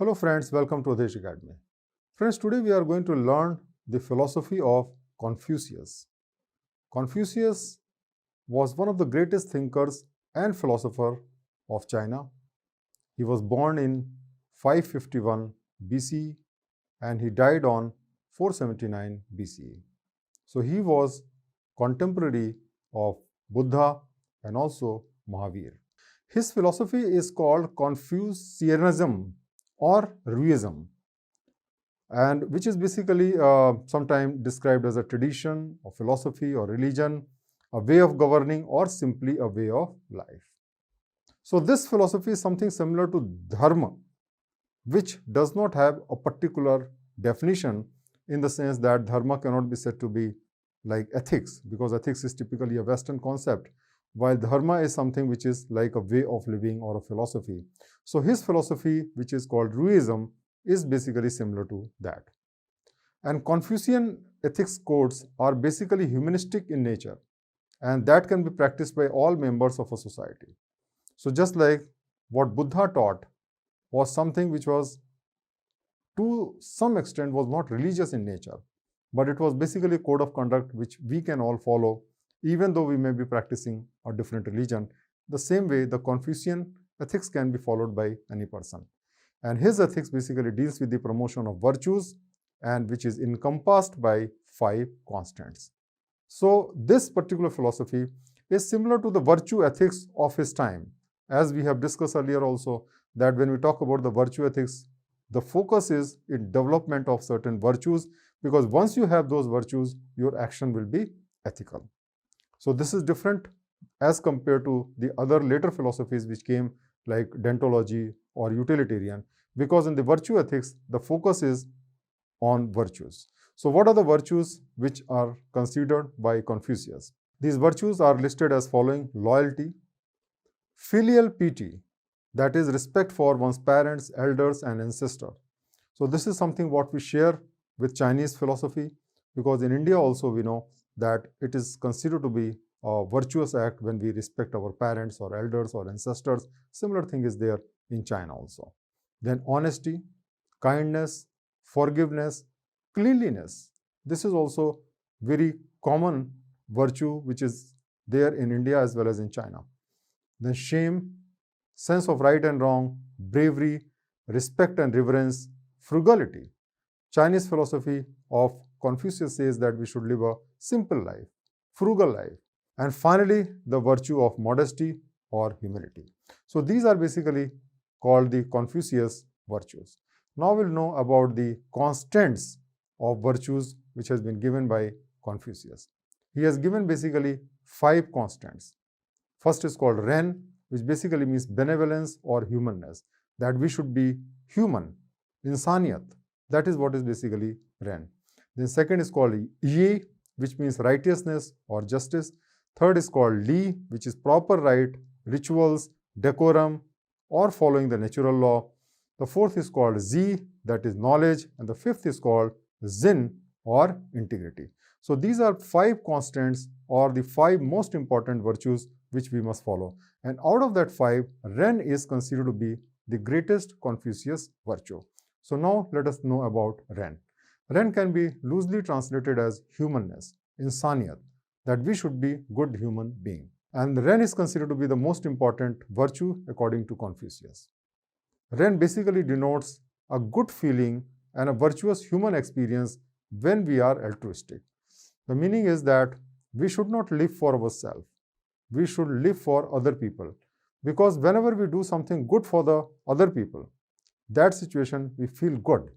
Hello friends, welcome to Awdhesh Academy. Friends, today we are going to learn the philosophy of Confucius. Confucius was one of the greatest thinkers and philosopher of China. He was born in 551 BC and he died on 479 BCE. So he was contemporary of Buddha and also Mahavir. His philosophy is called Confucianism or Ruism, and which is basically sometimes described as a tradition or philosophy or religion, a way of governing, or simply a way of life. So this philosophy is something similar to dharma, which does not have a particular definition in the sense that dharma cannot be said to be like ethics, because ethics is typically a Western concept, while dharma is something which is like a way of living or a philosophy. So his philosophy, which is called Ruism, is basically similar to that. And Confucian ethics codes are basically humanistic in nature, and that can be practiced by all members of a society. So just like what Buddha taught was something which was to some extent was not religious in nature, but it was basically a code of conduct which we can all follow, even though we may be practicing a different religion. The same way, the Confucian ethics can be followed by any person. And his ethics basically deals with the promotion of virtues, and which is encompassed by 5 constants. So this particular philosophy is similar to the virtue ethics of his time. As we have discussed earlier also, that when we talk about the virtue ethics, the focus is in development of certain virtues, because once you have those virtues, your action will be ethical. So this is different as compared to the other later philosophies which came like deontology or utilitarian, because in the virtue ethics, the focus is on virtues. So what are the virtues which are considered by Confucius? These virtues are listed as following: loyalty, filial piety, that is respect for one's parents, elders, and ancestors. So this is something what we share with Chinese philosophy, because in India also we know that it is considered to be a virtuous act when we respect our parents or elders or ancestors. Similar thing is there in China also. Then honesty, kindness, forgiveness, cleanliness. This is also very common virtue which is there in India as well as in China. Then shame, sense of right and wrong, bravery, respect and reverence, frugality. Chinese philosophy of Confucius says that we should live a simple life, frugal life. And finally, the virtue of modesty or humility. So these are basically called the Confucius virtues. Now we'll know about the constants of virtues which has been given by Confucius. He has given basically 5 constants. First is called Ren, which basically means benevolence or humanness, that we should be human, insaniyat. That is what is basically Ren. Then second is called Yi, which means righteousness or justice. Third is called Li, which is proper right, rituals, decorum, or following the natural law. The fourth is called Zi, that is knowledge. And the fifth is called Zin or integrity. So these are 5 constants or the 5 most important virtues which we must follow. And out of that 5, Ren is considered to be the greatest Confucius virtue. So now let us know about Ren. Ren can be loosely translated as humanness, insaniyat, that we should be good human being. And Ren is considered to be the most important virtue according to Confucius. Ren basically denotes a good feeling and a virtuous human experience when we are altruistic. The meaning is that we should not live for ourselves. We should live for other people, because whenever we do something good for the other people, that situation we feel good,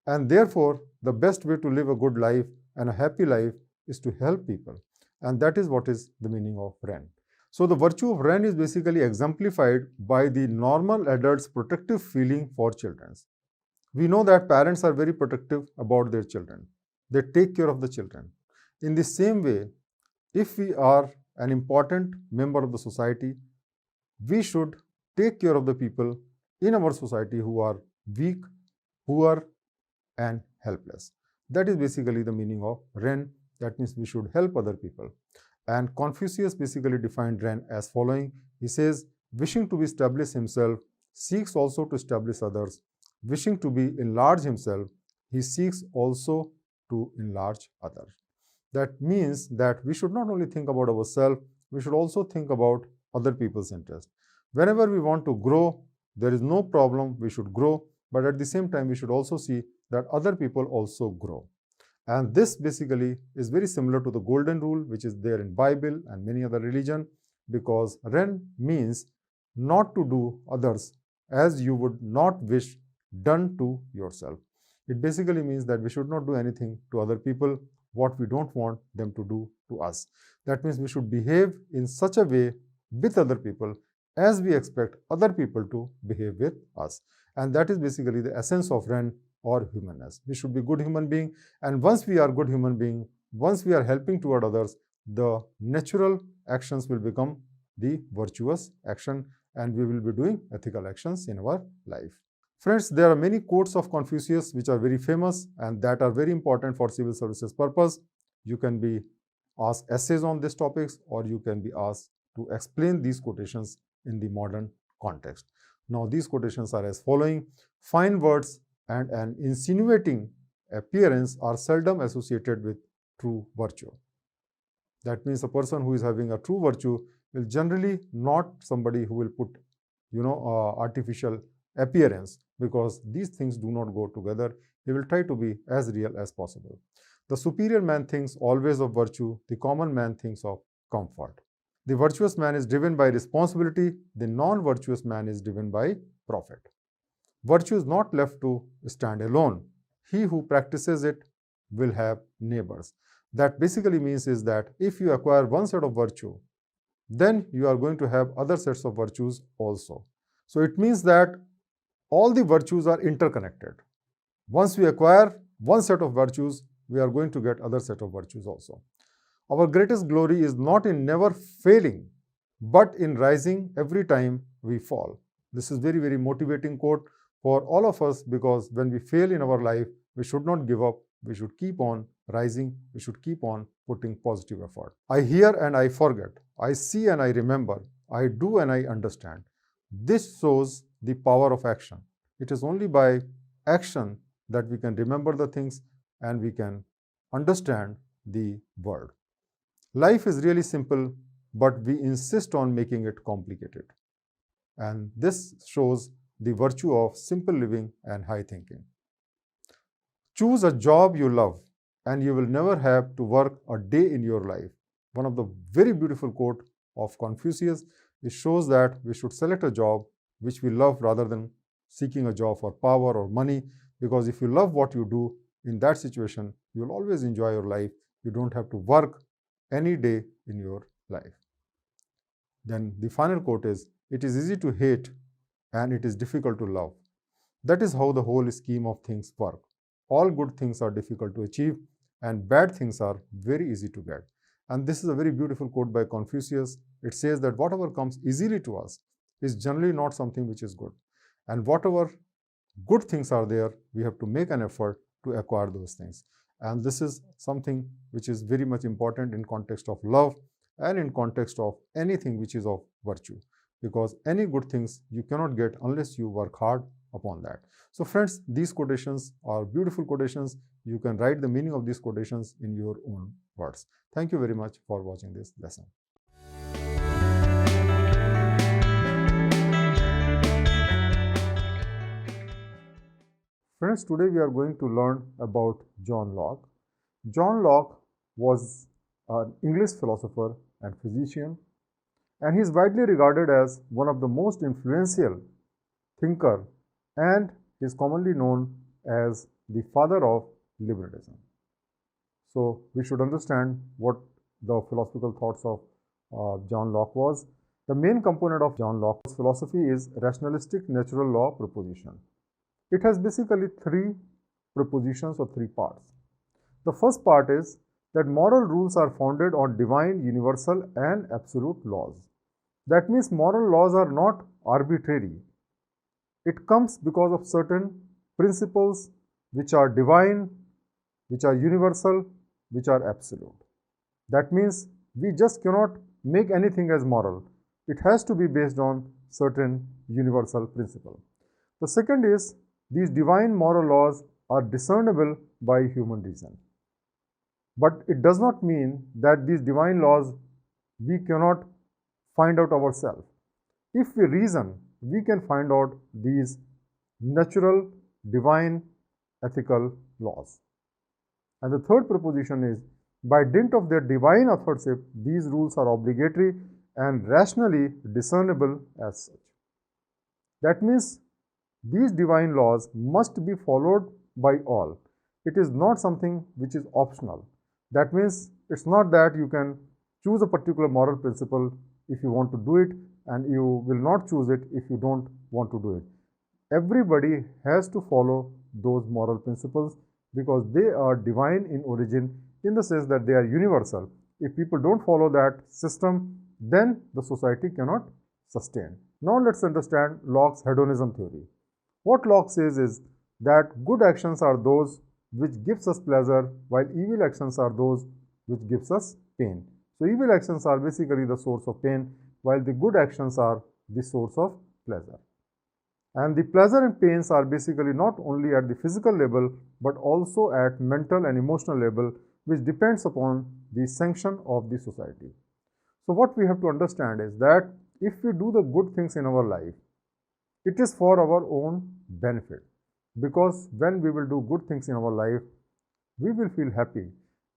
and therefore the best way to live a good life and a happy life is to help people, and that is what is the meaning of Ren. So the virtue of Ren is basically exemplified by the normal adult's protective feeling for children. We know that parents are very protective about their children. They take care of the children. In the same way, if we are an important member of the society, we should take care of the people in our society who are weak, poor, and helpless. That is basically the meaning of Ren. That means we should help other people. And Confucius basically defined Ren as following. He says, wishing to establish himself, seeks also to establish others, wishing to be enlarge himself, he seeks also to enlarge others. That means that we should not only think about ourselves, we should also think about other people's interest. Whenever we want to grow, there is no problem, we should grow, but at the same time, we should also see that other people also grow. And this basically is very similar to the golden rule, which is there in Bible and many other religion, because Ren means not to do others as you would not wish done to yourself. It basically means that we should not do anything to other people what we don't want them to do to us. That means we should behave in such a way with other people as we expect other people to behave with us. And that is basically the essence of Ren or humanness. We should be good human being, and once we are good human being, once we are helping toward others, the natural actions will become the virtuous action, and we will be doing ethical actions in our life. Friends, there are many quotes of Confucius which are very famous and that are very important for civil services purpose. You can be asked essays on these topics, or you can be asked to explain these quotations in the modern context. Now, these quotations are as following: fine words and an insinuating appearance are seldom associated with true virtue. That means a person who is having a true virtue will generally not somebody who will put, artificial appearance, because these things do not go together. He will try to be as real as possible. The superior man thinks always of virtue, the common man thinks of comfort. The virtuous man is driven by responsibility, the non-virtuous man is driven by profit. Virtue is not left to stand alone. He who practices it will have neighbors. That basically means is that if you acquire one set of virtue, then you are going to have other sets of virtues also. So it means that all the virtues are interconnected. Once we acquire one set of virtues, we are going to get other set of virtues also. Our greatest glory is not in never failing, but in rising every time we fall. This is very, very motivating quote for all of us, because when we fail in our life, we should not give up. We should keep on rising. We should keep on putting positive effort. I hear and I forget. I see and I remember. I do and I understand. This shows the power of action. It is only by action that we can remember the things and we can understand the world. Life is really simple, but we insist on making it complicated. And this shows the virtue of simple living and high thinking. Choose a job you love and you will never have to work a day in your life. One of the very beautiful quote of Confucius. It shows that we should select a job which we love rather than seeking a job for power or money, because if you love what you do, in that situation, you will always enjoy your life. You don't have to work any day in your life. Then the final quote is, it is easy to hate and it is difficult to love. That is how the whole scheme of things work. All good things are difficult to achieve and bad things are very easy to get. And this is a very beautiful quote by Confucius. It says that whatever comes easily to us is generally not something which is good. And whatever good things are there, we have to make an effort to acquire those things. And this is something which is very much important in context of love and in context of anything which is of virtue, because any good things you cannot get unless you work hard upon that. So friends, these quotations are beautiful quotations. You can write the meaning of these quotations in your own words. Thank you very much for watching this lesson. Friends, today we are going to learn about John Locke. John Locke was an English philosopher and physician, and he is widely regarded as one of the most influential thinker, and is commonly known as the father of liberalism. So we should understand what the philosophical thoughts of John Locke was. The main component of John Locke's philosophy is rationalistic natural law proposition. It has basically three propositions or three parts. The first part is that moral rules are founded on divine, universal and absolute laws. That means moral laws are not arbitrary. It comes because of certain principles which are divine, which are universal, which are absolute. That means we just cannot make anything as moral. It has to be based on certain universal principle. The second is these divine moral laws are discernible by human reason. But it does not mean that these divine laws we cannot find out ourselves. If we reason, we can find out these natural, divine, ethical laws. And the third proposition is, by dint of their divine authorship, these rules are obligatory and rationally discernible as such. That means these divine laws must be followed by all. It is not something which is optional. That means it's not that you can choose a particular moral principle if you want to do it and you will not choose it if you don't want to do it. Everybody has to follow those moral principles because they are divine in origin, in the sense that they are universal. If people don't follow that system, then the society cannot sustain. Now let's understand Locke's hedonism theory. What Locke says is that good actions are those which gives us pleasure, while evil actions are those which gives us pain. So evil actions are basically the source of pain, while the good actions are the source of pleasure. And the pleasure and pains are basically not only at the physical level, but also at mental and emotional level, which depends upon the sanction of the society. So what we have to understand is that if we do the good things in our life, it is for our own benefit. Because when we will do good things in our life, we will feel happy.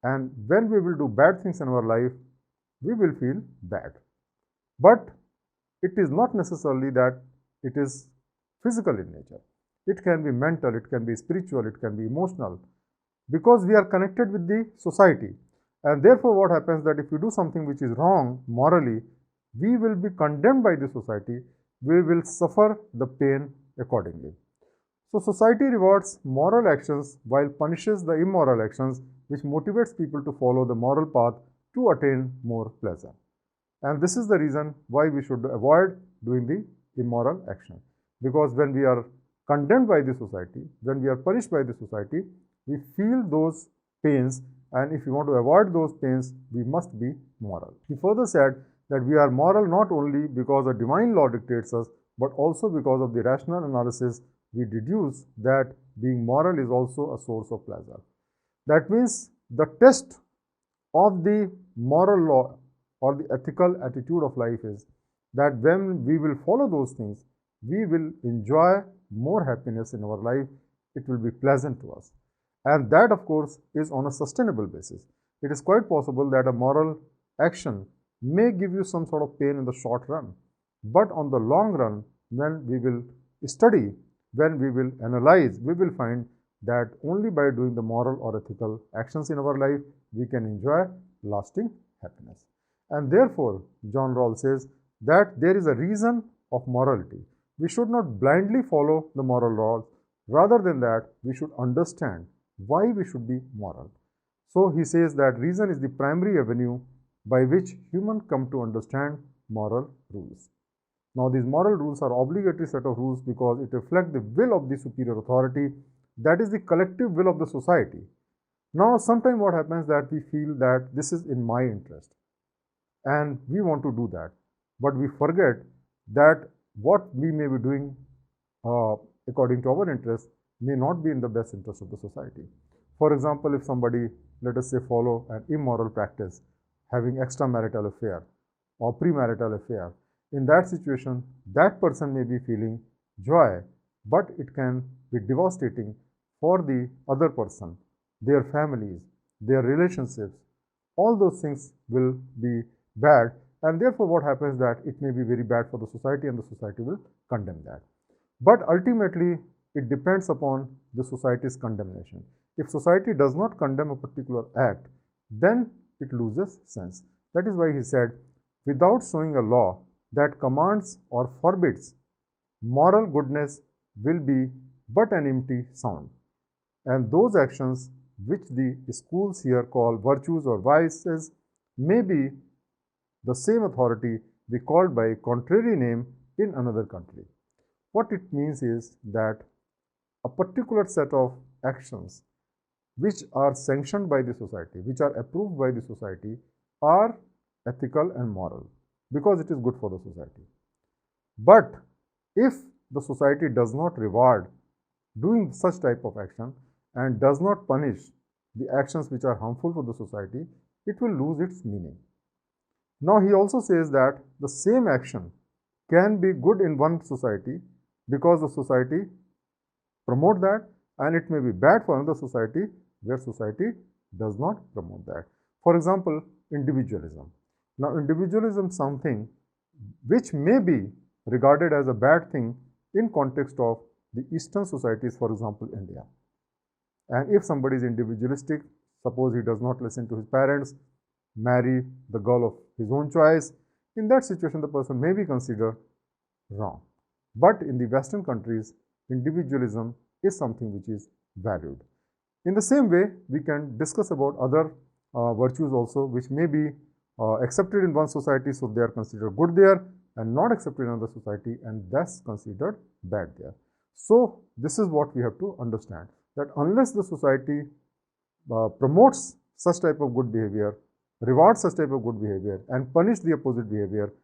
And when we will do bad things in our life, we will feel bad. But it is not necessarily that it is physical in nature. It can be mental, it can be spiritual, it can be emotional. Because we are connected with the society. And therefore what happens that if we do something which is wrong morally, we will be condemned by the society. We will suffer the pain accordingly. So society rewards moral actions while punishes the immoral actions, which motivates people to follow the moral path to attain more pleasure. And this is the reason why we should avoid doing the immoral action. Because when we are condemned by the society, when we are punished by the society, we feel those pains, and if we want to avoid those pains, we must be moral. He further said that we are moral not only because a divine law dictates us, but also because of the rational analysis we deduce that being moral is also a source of pleasure. That means the test of the moral law or the ethical attitude of life is that when we will follow those things, we will enjoy more happiness in our life. It will be pleasant to us. And that, of course, is on a sustainable basis. It is quite possible that a moral action may give you some sort of pain in the short run. But on the long run, when we will study, when we will analyze, we will find that only by doing the moral or ethical actions in our life, we can enjoy lasting happiness. And therefore, John Rawls says that there is a reason of morality. We should not blindly follow the moral laws. Rather than that, we should understand why we should be moral. So he says that reason is the primary avenue by which humans come to understand moral rules. Now these moral rules are obligatory set of rules because it reflects the will of the superior authority, that is the collective will of the society. Now sometimes what happens that we feel that this is in my interest and we want to do that, but we forget that what we may be doing according to our interest may not be in the best interest of the society. For example, if somebody, let us say, follow an immoral practice, having extramarital affair or premarital affair, in that situation, that person may be feeling joy, but it can be devastating for the other person, their families, their relationships. All those things will be bad, and therefore what happens that it may be very bad for the society and the society will condemn that. But ultimately, it depends upon the society's condemnation. If society does not condemn a particular act, then it loses sense. That is why he said, without showing a law that commands or forbids, moral goodness will be but an empty sound. And those actions which the schools here call virtues or vices may be the same authority be called by a contrary name in another country. What it means is that a particular set of actions which are sanctioned by the society, which are approved by the society, are ethical and moral because it is good for the society. But if the society does not reward doing such type of action and does not punish the actions which are harmful for the society, it will lose its meaning. Now he also says that the same action can be good in one society because the society promote that, and it may be bad for another society where society does not promote that. For example, individualism. Now individualism is something which may be regarded as a bad thing in context of the Eastern societies, for example, India. And if somebody is individualistic, suppose he does not listen to his parents, marry the girl of his own choice, in that situation the person may be considered wrong. But in the Western countries, individualism is something which is valued. In the same way, we can discuss about other virtues also, which may be accepted in one society, so they are considered good there, and not accepted in another society, and thus considered bad there. So this is what we have to understand, that unless the society promotes such type of good behavior, rewards such type of good behavior, and punish the opposite behavior,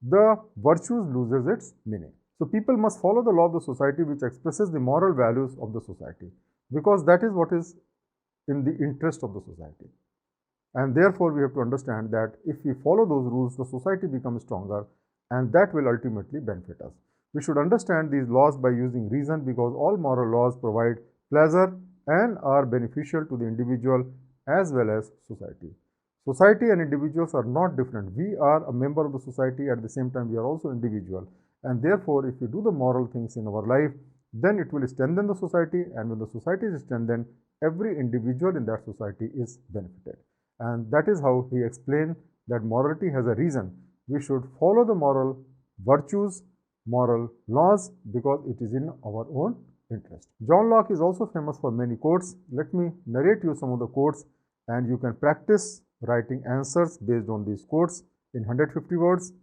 the virtues loses its meaning. So people must follow the law of the society which expresses the moral values of the society, because that is what is in the interest of the society. And therefore we have to understand that if we follow those rules, the society becomes stronger, and that will ultimately benefit us. We should understand these laws by using reason, because all moral laws provide pleasure and are beneficial to the individual as well as society. Society and individuals are not different. We are a member of the society, at the same time we are also individual, and therefore if we do the moral things in our life, then it will strengthen the society, and when the society is strengthened, every individual in that society is benefited. And that is how he explained that morality has a reason. We should follow the moral virtues, moral laws, because it is in our own interest. John Locke is also famous for many quotes. Let me narrate you some of the quotes, and you can practice writing answers based on these quotes in 150 words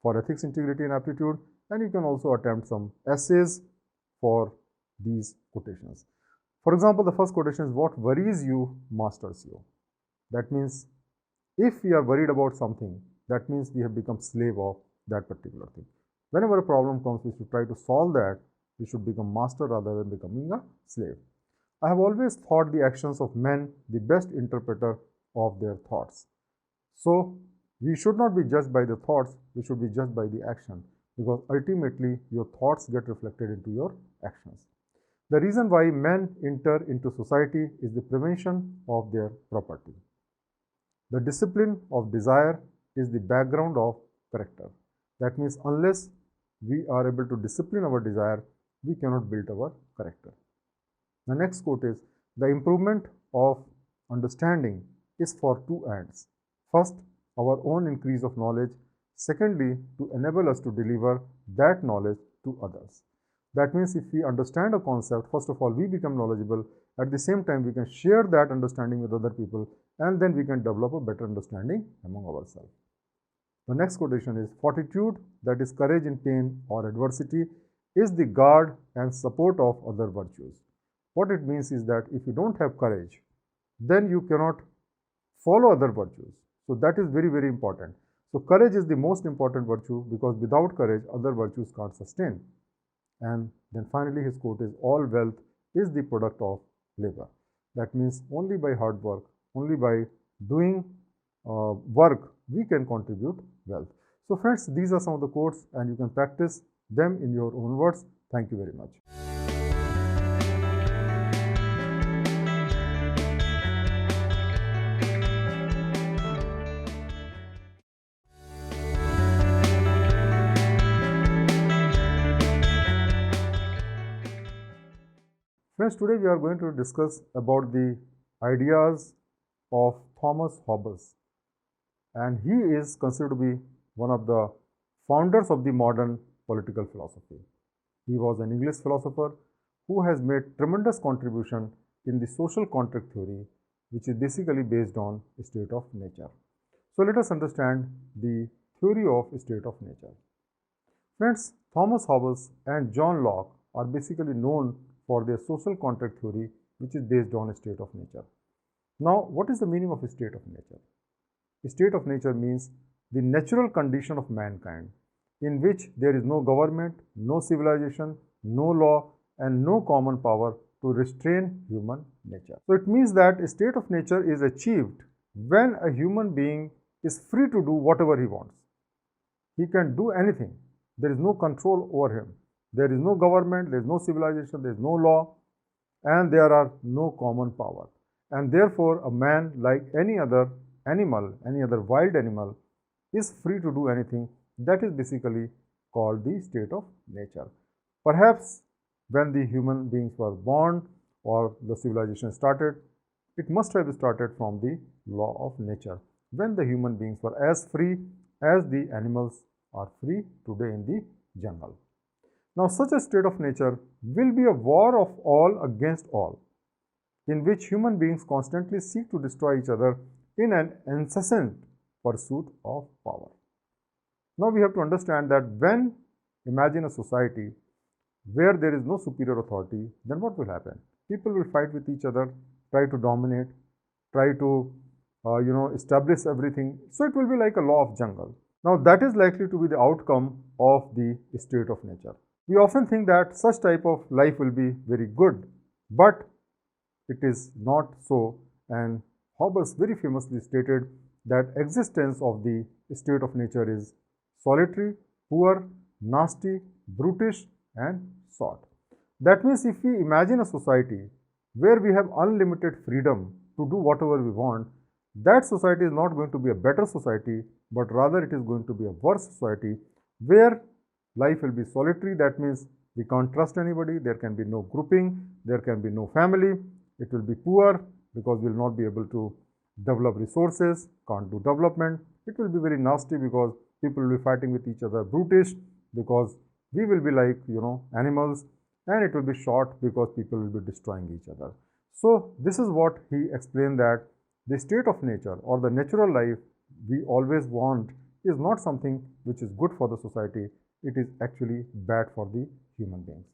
for ethics, integrity and aptitude, and you can also attempt some essays for these quotations. For example, the first quotation is, what worries you masters you. That means if we are worried about something, that means we have become slave of that particular thing. Whenever a problem comes, we should try to solve that. We should become master rather than becoming a slave. I have always thought the actions of men the best interpreter of their thoughts. So we should not be judged by the thoughts, we should be judged by the action, because ultimately your thoughts get reflected into your actions. The reason why men enter into society is the prevention of their property. The discipline of desire is the background of character. That means unless we are able to discipline our desire, we cannot build our character. The next quote is, the improvement of understanding is for two ends. First, our own increase of knowledge. Secondly, to enable us to deliver that knowledge to others. That means if we understand a concept, first of all, we become knowledgeable. At the same time, we can share that understanding with other people, and then we can develop a better understanding among ourselves. The next quotation is, fortitude, that is courage in pain or adversity, is the guard and support of other virtues. What it means is that if you don't have courage, then you cannot follow other virtues. So that is very, very important. So courage is the most important virtue, because without courage, other virtues can't sustain. And then finally his quote is, all wealth is the product of labor. That means only by hard work, only by doing work, we can contribute wealth. So friends, these are some of the quotes, and you can practice them in your own words. Thank you very much. Friends, today we are going to discuss about the ideas of Thomas Hobbes, and he is considered to be one of the founders of the modern political philosophy. He was an English philosopher who has made tremendous contribution in the social contract theory, which is basically based on state of nature. So let us understand the theory of state of nature. Friends, Thomas Hobbes and John Locke are basically known for their social contract theory, which is based on a state of nature. Now, what is the meaning of a state of nature? A state of nature means the natural condition of mankind, in which there is no government, no civilization, no law, and no common power to restrain human nature. So it means that a state of nature is achieved when a human being is free to do whatever he wants. He can do anything. There is no control over him. There is no government, there is no civilization, there is no law, and there are no common power. And therefore, a man, like any other animal, any other wild animal, is free to do anything. That is basically called the state of nature. Perhaps when the human beings were born or the civilization started, it must have started from the law of nature, when the human beings were as free as the animals are free today in the jungle. Now, such a state of nature will be a war of all against all, in which human beings constantly seek to destroy each other in an incessant pursuit of power. Now, we have to understand that when imagine a society where there is no superior authority, then what will happen? People will fight with each other, try to dominate, try to establish everything. So it will be like a law of jungle. Now, that is likely to be the outcome of the state of nature. We often think that such type of life will be very good, but it is not so, and Hobbes very famously stated that existence of the state of nature is solitary, poor, nasty, brutish, and short. That means if we imagine a society where we have unlimited freedom to do whatever we want, that society is not going to be a better society, but rather it is going to be a worse society where life will be solitary. That means we can't trust anybody, there can be no grouping, there can be no family. It will be poor because we will not be able to develop resources, can't do development. It will be very nasty because people will be fighting with each other, brutish because we will be like animals, and it will be short because people will be destroying each other. So this is what he explained, that the state of nature or the natural life we always want is not something which is good for the society, it is actually bad for the human beings.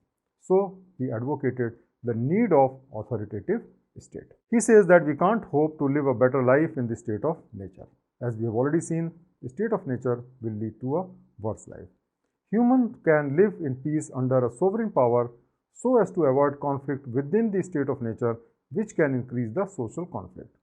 So he advocated the need of authoritative state. He says that we can't hope to live a better life in the state of nature. As we have already seen, the state of nature will lead to a worse life. Human can live in peace under a sovereign power so as to avoid conflict within the state of nature, which can increase the social conflict.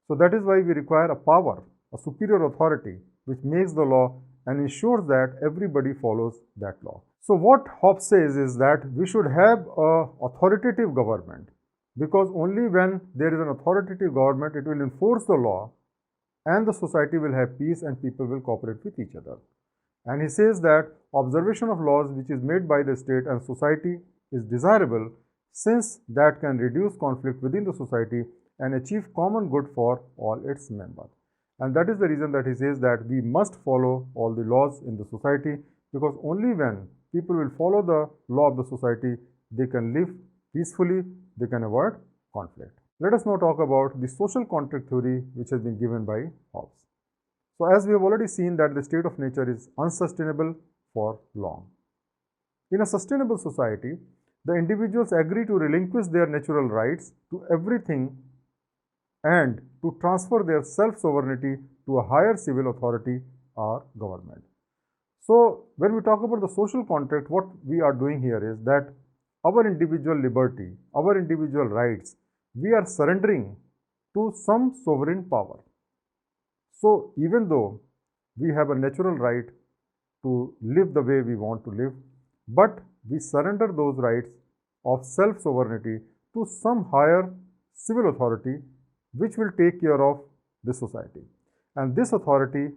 So that is why we require a power, a superior authority, which makes the law and ensures that everybody follows that law. So what Hobbes says is that we should have an authoritative government, because only when there is an authoritative government, it will enforce the law and the society will have peace and people will cooperate with each other. And he says that observation of laws which is made by the state and society is desirable, since that can reduce conflict within the society and achieve common good for all its members. And that is the reason that he says that we must follow all the laws in the society, because only when people will follow the law of the society, they can live peacefully, they can avoid conflict. Let us now talk about the social contract theory which has been given by Hobbes. So as we have already seen that the state of nature is unsustainable for long. In a sustainable society, the individuals agree to relinquish their natural rights to everything and to transfer their self-sovereignty to a higher civil authority or government. So when we talk about the social contract, what we are doing here is that our individual liberty, our individual rights, we are surrendering to some sovereign power. So even though we have a natural right to live the way we want to live, but we surrender those rights of self-sovereignty to some higher civil authority which will take care of the society. And this authority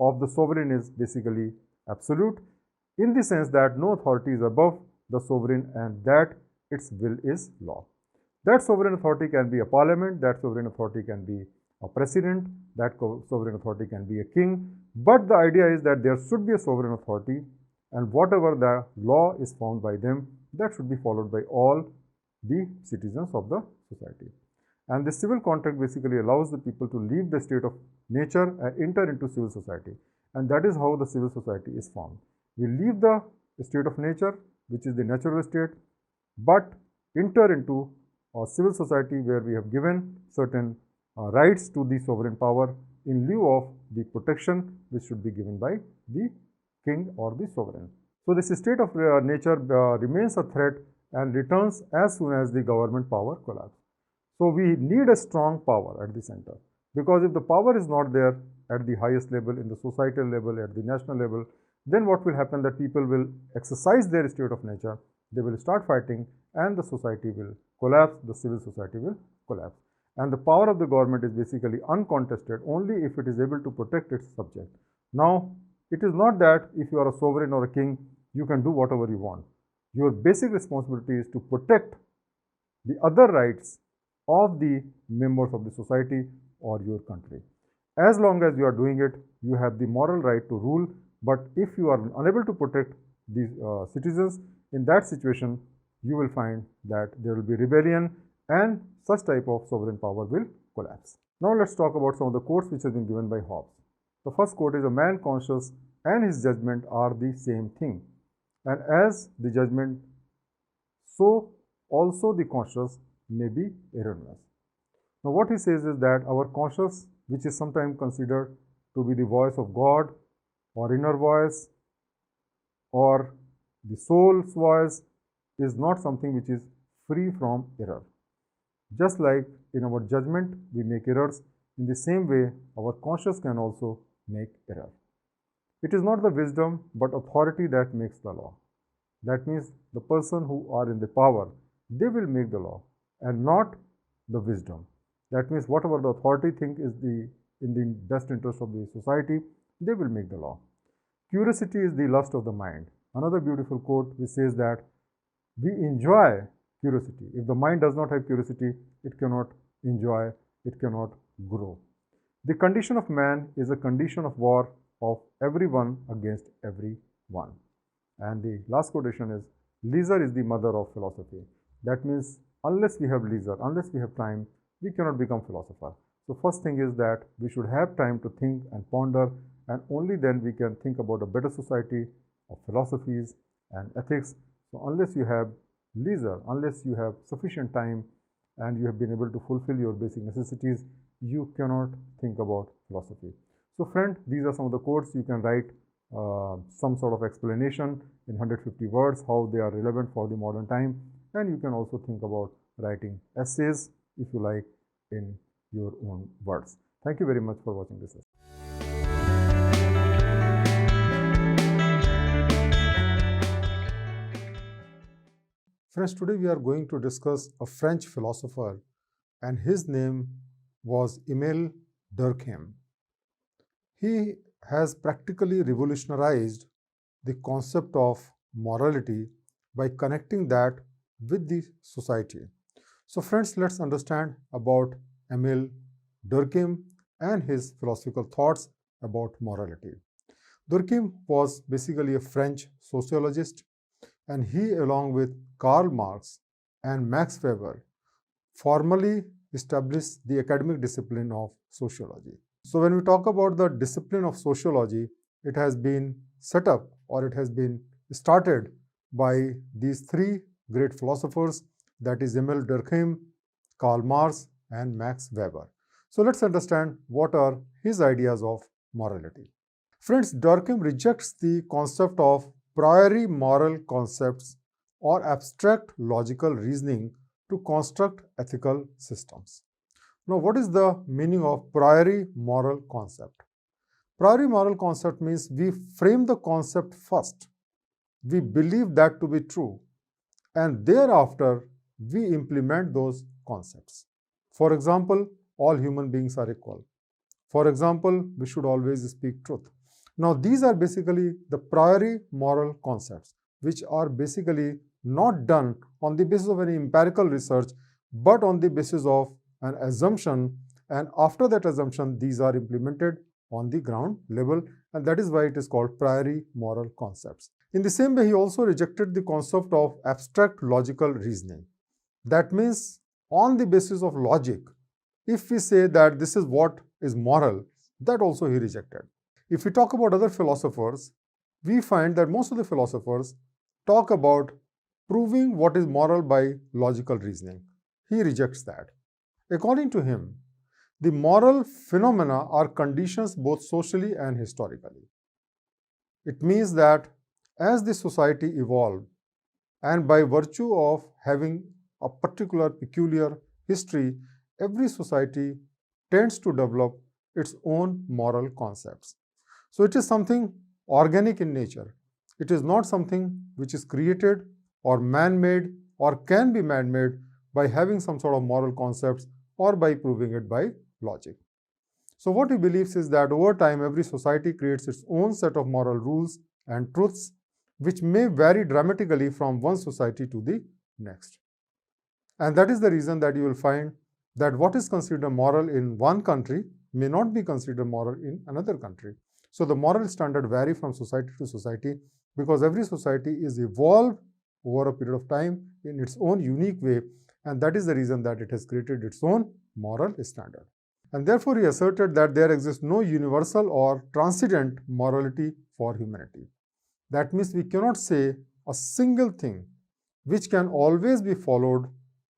of the sovereign is basically absolute, in the sense that no authority is above the sovereign and that its will is law. That sovereign authority can be a parliament, that sovereign authority can be a president, that sovereign authority can be a king, but the idea is that there should be a sovereign authority, and whatever the law is found by them, that should be followed by all the citizens of the society. And the civil contract basically allows the people to leave the state of nature and enter into civil society, and that is how the civil society is formed. We leave the state of nature, which is the natural state, but enter into a civil society where we have given certain rights to the sovereign power in lieu of the protection which should be given by the king or the sovereign. So this state of nature remains a threat and returns as soon as the government power collapses. So we need a strong power at the center, because if the power is not there at the highest level, in the societal level, at the national level, then what will happen that people will exercise their state of nature, they will start fighting, and the society will collapse, the civil society will collapse. And the power of the government is basically uncontested only if it is able to protect its subject. Now, it is not that if you are a sovereign or a king, you can do whatever you want. Your basic responsibility is to protect the other rights of the members of the society or your country. As long as you are doing it, you have the moral right to rule. But if you are unable to protect the citizens, in that situation, you will find that there will be rebellion and such type of sovereign power will collapse. Now let's talk about some of the quotes which have been given by Hobbes. The first quote is, "A man conscious and his judgment are the same thing, and as the judgment, so also the conscious may be erroneous." Now what he says is that our conscious, which is sometimes considered to be the voice of God or inner voice or the soul's voice, is not something which is free from error. Just like in our judgment we make errors, in the same way our conscience can also make error. It is not the wisdom but authority that makes the law. That means the person who are in the power, they will make the law and not the wisdom. That means whatever the authority think is in the best interest of the society, they will make the law. Curiosity is the lust of the mind. Another beautiful quote which says that we enjoy curiosity. If the mind does not have curiosity, it cannot enjoy, it cannot grow. The condition of man is a condition of war of everyone against everyone. And the last quotation is, "Leisure is the mother of philosophy." That means unless we have leisure, unless we have time, we cannot become philosopher. So first thing is that we should have time to think and ponder, and only then we can think about a better society of philosophies and ethics. So unless you have leisure, unless you have sufficient time and you have been able to fulfill your basic necessities, you cannot think about philosophy. So friend, these are some of the quotes. You can write some sort of explanation in 150 words, how they are relevant for the modern time. And you can also think about writing essays, if you like, in your own words. Thank you very much for watching this session. Friends, today we are going to discuss a French philosopher, and his name was Emile Durkheim. He has practically revolutionized the concept of morality by connecting that with the society. So friends, let's understand about Emile Durkheim and his philosophical thoughts about morality. Durkheim was basically a French sociologist, and he, along with Karl Marx and Max Weber, formally established the academic discipline of sociology. So when we talk about the discipline of sociology, it has been set up, or it has been started by these three great philosophers, that is Emile Durkheim, Karl Marx and Max Weber. So let's understand what are his ideas of morality. Friends, Durkheim rejects the concept of priori moral concepts or abstract logical reasoning to construct ethical systems. Now, what is the meaning of priori moral concept? Priori moral concept means we frame the concept first, we believe that to be true, and thereafter we implement those concepts. For example, all human beings are equal. For example, we should always speak truth. Now, these are basically the priori moral concepts, which are basically not done on the basis of any empirical research, but on the basis of an assumption, and after that assumption, these are implemented on the ground level, and that is why it is called priori moral concepts. In the same way, he also rejected the concept of abstract logical reasoning. That means, on the basis of logic, if we say that this is what is moral, that also he rejected. If we talk about other philosophers, we find that most of the philosophers talk about proving what is moral by logical reasoning. He rejects that. According to him, the moral phenomena are conditions both socially and historically. It means that as the society evolved, And by virtue of having a particular peculiar history, every society tends to develop its own moral concepts. So it is something organic in nature. It is not something which is created or man-made or can be man-made by having some sort of moral concepts or by proving it by logic. So what he believes is that over time, every society creates its own set of moral rules and truths, which may vary dramatically from one society to the next. And that is the reason that you will find that what is considered moral in one country may not be considered moral in another country. So the moral standard vary from society to society because every society is evolved over a period of time in its own unique way, and that is the reason that it has created its own moral standard. And therefore, he asserted that there exists no universal or transcendent morality for humanity. That means we cannot say a single thing which can always be followed,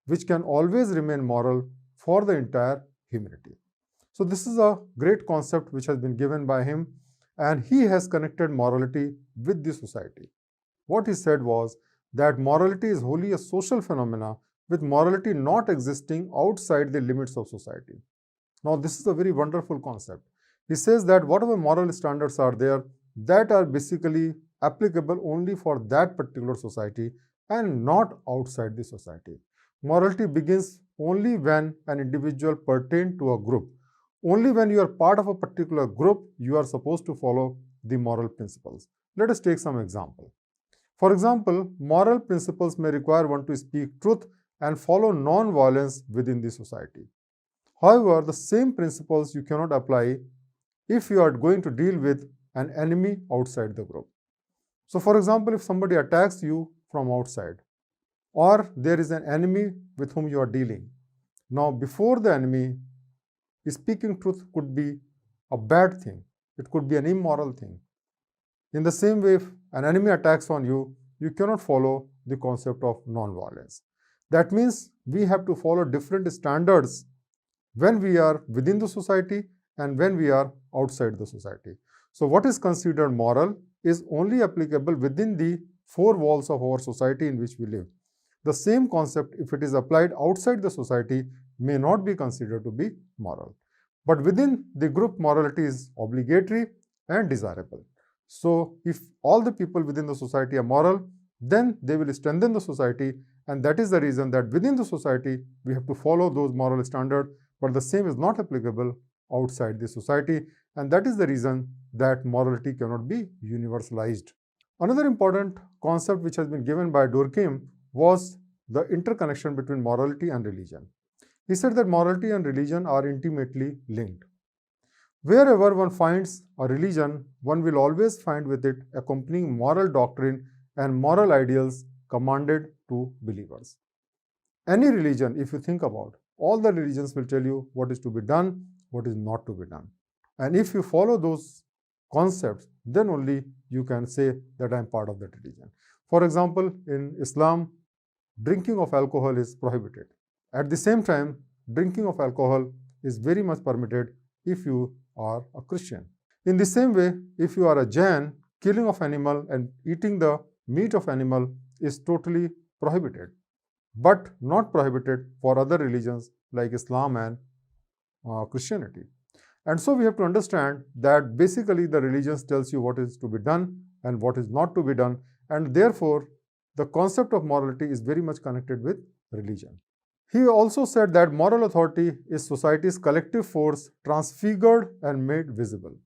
which can always remain moral for the entire humanity. So this is a great concept which has been given by him, and he has connected morality with the society. What he said was that morality is wholly a social phenomena, with morality not existing outside the limits of society. Now, this is a very wonderful concept. He says that whatever moral standards are there, that are basically applicable only for that particular society and not outside the society. Morality begins only when an individual pertains to a group. Only when you are part of a particular group, you are supposed to follow the moral principles. Let us take some example. For example, moral principles may require one to speak truth and follow non-violence within the society. However, the same principles you cannot apply if you are going to deal with an enemy outside the group. So, for example, if somebody attacks you from outside, or there is an enemy with whom you are dealing. Now, before the enemy, speaking truth could be a bad thing. It could be an immoral thing. In the same way, if an enemy attacks on you, you cannot follow the concept of non-violence. That means we have to follow different standards when we are within the society and when we are outside the society. So what is considered moral is only applicable within the four walls of our society in which we live. The same concept, if it is applied outside the society, may not be considered to be moral. But within the group, morality is obligatory and desirable. So if all the people within the society are moral, then they will strengthen the society, and that is the reason that within the society we have to follow those moral standards, but the same is not applicable outside the society, and that is the reason that morality cannot be universalized. Another important concept which has been given by Durkheim was the interconnection between morality and religion. He said that morality and religion are intimately linked. Wherever one finds a religion, one will always find with it accompanying moral doctrine and moral ideals commanded to believers. Any religion, if you think about, all the religions will tell you what is to be done, what is not to be done. And if you follow those concepts, then only you can say that I am part of that religion. For example, in Islam, drinking of alcohol is prohibited. At the same time, drinking of alcohol is very much permitted if you are a Christian. In the same way, if you are a Jain, killing of animal and eating the meat of animal is totally prohibited, but not prohibited for other religions like Islam and Christianity. And so we have to understand that basically the religions tells you what is to be done and what is not to be done, and therefore the concept of morality is very much connected with religion. He also said that moral authority is society's collective force transfigured and made visible.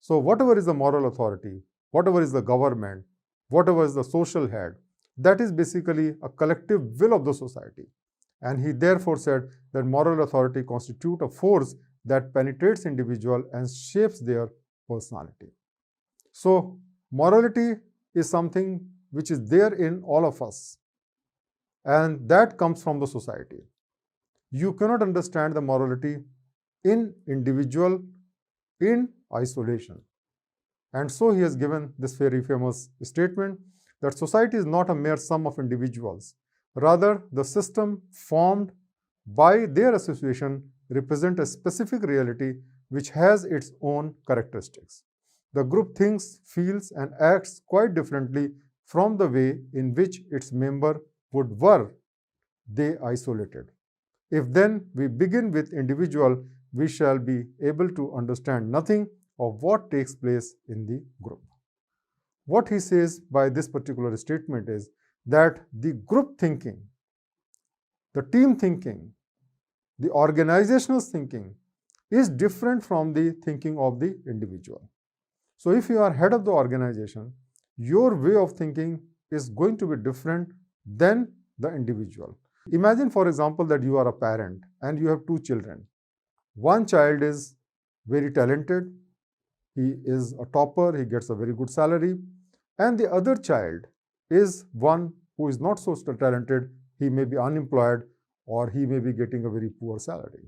So whatever is the moral authority, whatever is the government, whatever is the social head, that is basically a collective will of the society. And he therefore said that moral authority constitutes a force that penetrates individual and shapes their personality. So morality is something which is there in all of us, and that comes from the society. You cannot understand the morality in individual in isolation. And so he has given this very famous statement that society is not a mere sum of individuals. Rather, the system formed by their association represent a specific reality which has its own characteristics. The group thinks, feels, and acts quite differently from the way in which its member would were they isolated. If then we begin with individual, we shall be able to understand nothing of what takes place in the group. What he says by this particular statement is that the group thinking, the team thinking, the organizational thinking is different from the thinking of the individual. So if you are head of the organization, your way of thinking is going to be different than the individual. Imagine, for example, that you are a parent and you have two children. One child is very talented, he is a topper, he gets a very good salary, and the other child is one who is not so talented, he may be unemployed or he may be getting a very poor salary.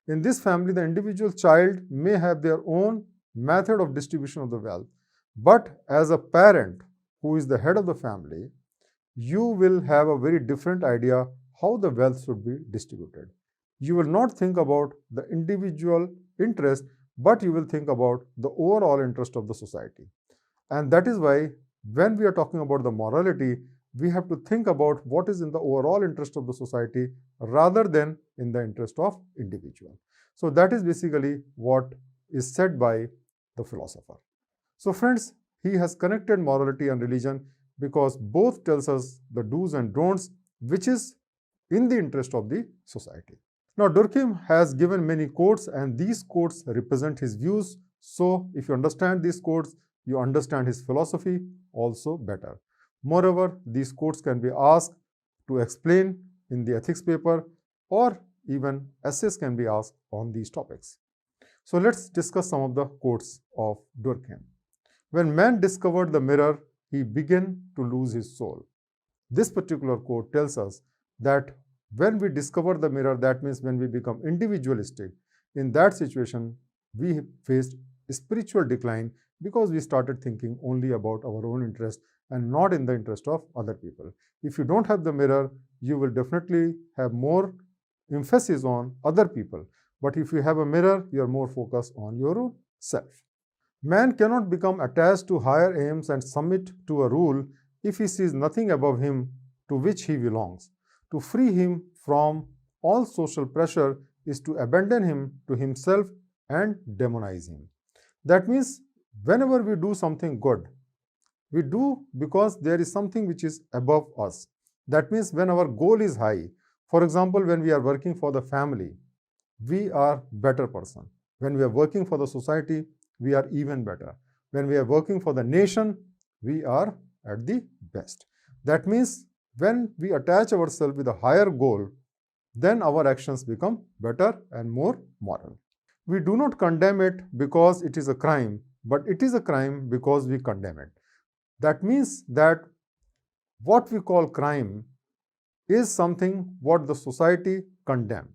In this family, the individual child may have their own method of distribution of the wealth, but as a parent who is the head of the family, you will have a very different idea how the wealth should be distributed. You will not think about the individual interest, but you will think about the overall interest of the society. And that is why when we are talking about the morality, we have to think about what is in the overall interest of the society rather than in the interest of individual. So that is basically what is said by the philosopher. So friends, he has connected morality and religion because both tells us the do's and don'ts, which is in the interest of the society. Now, Durkheim has given many quotes, and these quotes represent his views. So if you understand these quotes, you understand his philosophy also better. Moreover, these quotes can be asked to explain in the ethics paper, or even essays can be asked on these topics. So let's discuss some of the quotes of Durkheim. When man discovered the mirror, he began to lose his soul. This particular quote tells us that when we discover the mirror, that means when we become individualistic, in that situation, we faced spiritual decline because we started thinking only about our own interest and not in the interest of other people. If you don't have the mirror, you will definitely have more emphasis on other people. But if you have a mirror, you are more focused on your own self. Man cannot become attached to higher aims and submit to a rule if he sees nothing above him to which he belongs. To free him from all social pressure is to abandon him to himself and demonize him. That means whenever we do something good, we do because there is something which is above us. That means when our goal is high, for example, when we are working for the family, we are better person. When we are working for the society, we are even better. When we are working for the nation, we are at the best. That means when we attach ourselves with a higher goal, then our actions become better and more moral. We do not condemn it because it is a crime, but it is a crime because we condemn it. That means that what we call crime is something what the society condemns.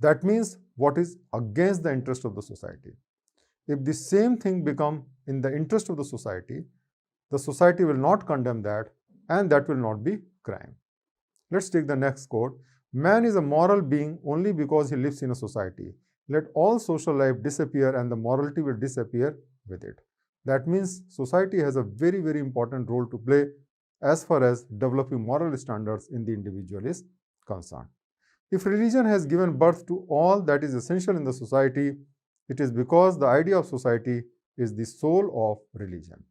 That means what is against the interest of the society. If the same thing become in the interest of the society will not condemn that, and that will not be crime. Let's take the next quote. Man is a moral being only because he lives in a society. Let all social life disappear and the morality will disappear with it. That means society has a very, very important role to play as far as developing moral standards in the individual is concerned. If religion has given birth to all that is essential in the society, it is because the idea of society is the soul of religion.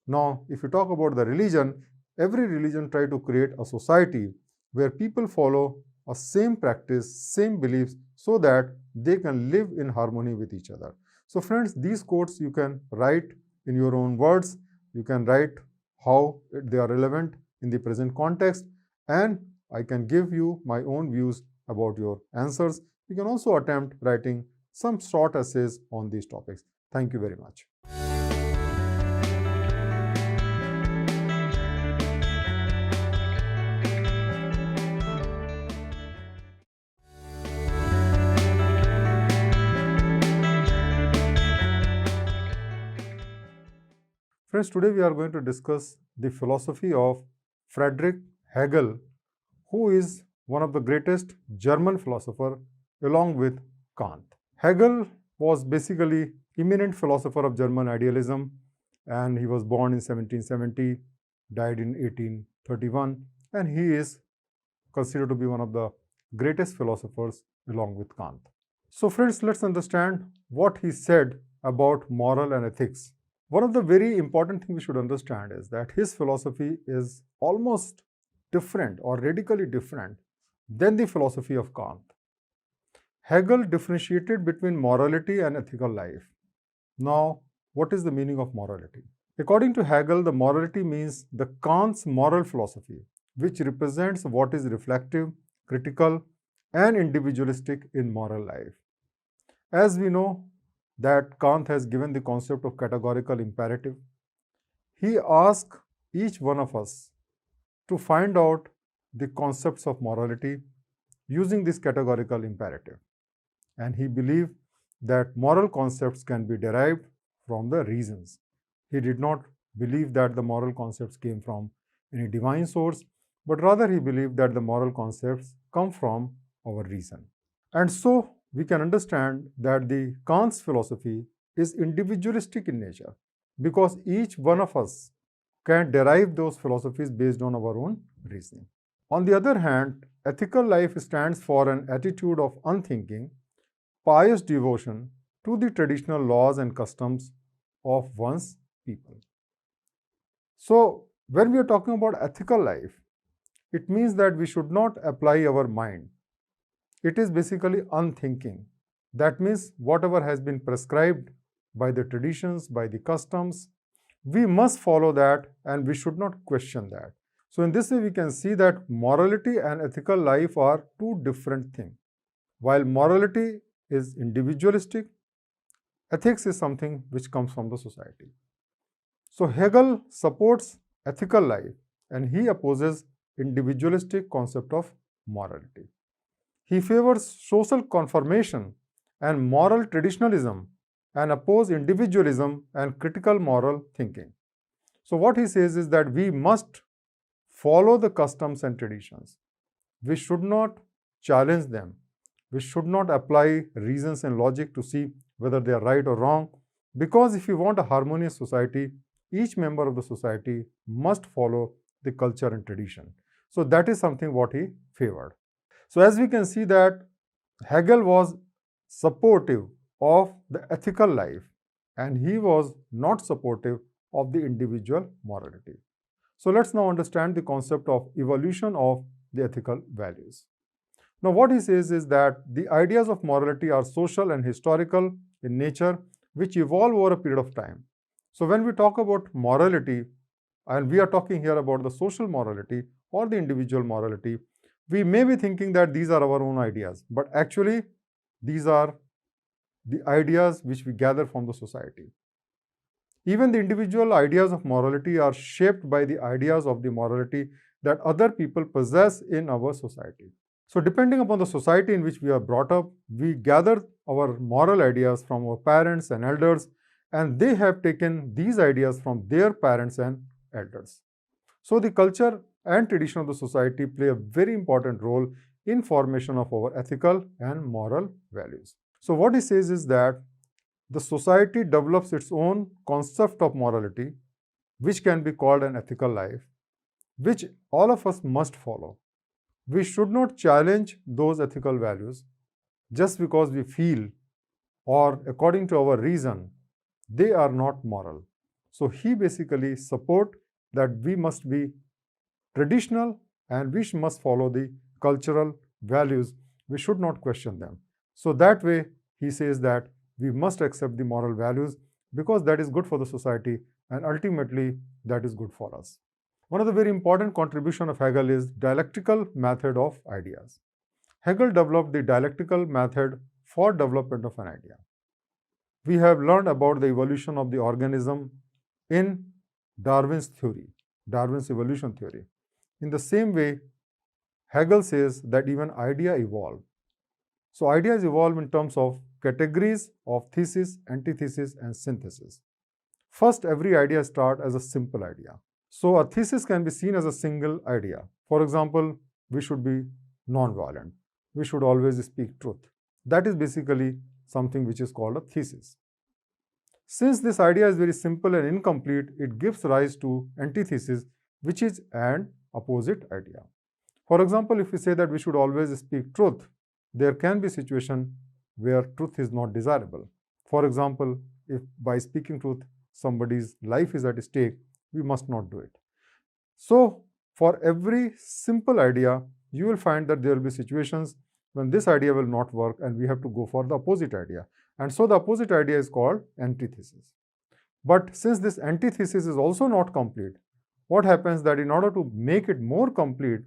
Now, if you talk about the religion, every religion tries to create a society where people follow a same practice, same beliefs, so that they can live in harmony with each other. So friends, these quotes you can write in your own words. You can write how they are relevant in the present context, and I can give you my own views about your answers. You can also attempt writing some short essays on these topics. Thank you very much. Friends, today we are going to discuss the philosophy of Friedrich Hegel, who is one of the greatest German philosopher along with Kant. Hegel was basically eminent philosopher of German idealism, and he was born in 1770. died in 1831, and he is considered to be one of the greatest philosophers along with Kant. So friends, let's understand what he said about moral and ethics. One of the very important things we should understand is that his philosophy is almost different or radically different than the philosophy of Kant. Hegel differentiated between morality and ethical life. Now, what is the meaning of morality? According to Hegel, the morality means the Kant's moral philosophy, which represents what is reflective, critical, and individualistic in moral life. As we know that Kant has given the concept of categorical imperative, he asked each one of us to find out the concepts of morality using this categorical imperative. And he believed that moral concepts can be derived from the reasons. He did not believe that the moral concepts came from any divine source, but rather he believed that the moral concepts come from our reason. And so we can understand that the Kant's philosophy is individualistic in nature, because each one of us can derive those philosophies based on our own reasoning. On the other hand, ethical life stands for an attitude of unthinking, pious devotion to the traditional laws and customs of one's people. So, when we are talking about ethical life, it means that we should not apply our mind. It is basically unthinking. That means whatever has been prescribed by the traditions, by the customs, we must follow that and we should not question that. So in this way, we can see that morality and ethical life are two different things. While morality is individualistic, ethics is something which comes from the society. So Hegel supports ethical life and he opposes individualistic concept of morality. He favors social conformation and moral traditionalism and opposes individualism and critical moral thinking. So what he says is that we must follow the customs and traditions. We should not challenge them. We should not apply reasons and logic to see whether they are right or wrong, because if you want a harmonious society, each member of the society must follow the culture and tradition. So that is something what he favored. So as we can see that Hegel was supportive of the ethical life and he was not supportive of the individual morality. So let's now understand the concept of evolution of the ethical values. Now what he says is that the ideas of morality are social and historical in nature, which evolve over a period of time. So when we talk about morality, and we are talking here about the social morality or the individual morality, we may be thinking that these are our own ideas, but actually these are the ideas which we gather from the society. Even the individual ideas of morality are shaped by the ideas of the morality that other people possess in our society. So depending upon the society in which we are brought up, we gather our moral ideas from our parents and elders, and they have taken these ideas from their parents and elders. So the culture and tradition of the society play a very important role in formation of our ethical and moral values. So what he says is that the society develops its own concept of morality, which can be called an ethical life, which all of us must follow. We should not challenge those ethical values just because we feel or according to our reason they are not moral. So he basically support that we must be traditional and we must follow the cultural values. We should not question them. So that way he says that we must accept the moral values because that is good for the society and ultimately that is good for us. One of the very important contribution of Hegel is dialectical method of ideas. Hegel developed the dialectical method for development of an idea. We have learned about the evolution of the organism in Darwin's theory, Darwin's evolution theory. In the same way, Hegel says that even ideas evolve. So ideas evolve in terms of categories of thesis, antithesis, and synthesis. First, every idea starts as a simple idea. So a thesis can be seen as a single idea. For example, we should be non-violent. We should always speak truth. That is basically something which is called a thesis. Since this idea is very simple and incomplete, it gives rise to antithesis, which is an opposite idea. For example, if we say that we should always speak truth, there can be situations where truth is not desirable. For example, if by speaking truth somebody's life is at stake, we must not do it. So, for every simple idea, you will find that there will be situations when this idea will not work and we have to go for the opposite idea. And so the opposite idea is called antithesis. But since this antithesis is also not complete, what happens that in order to make it more complete,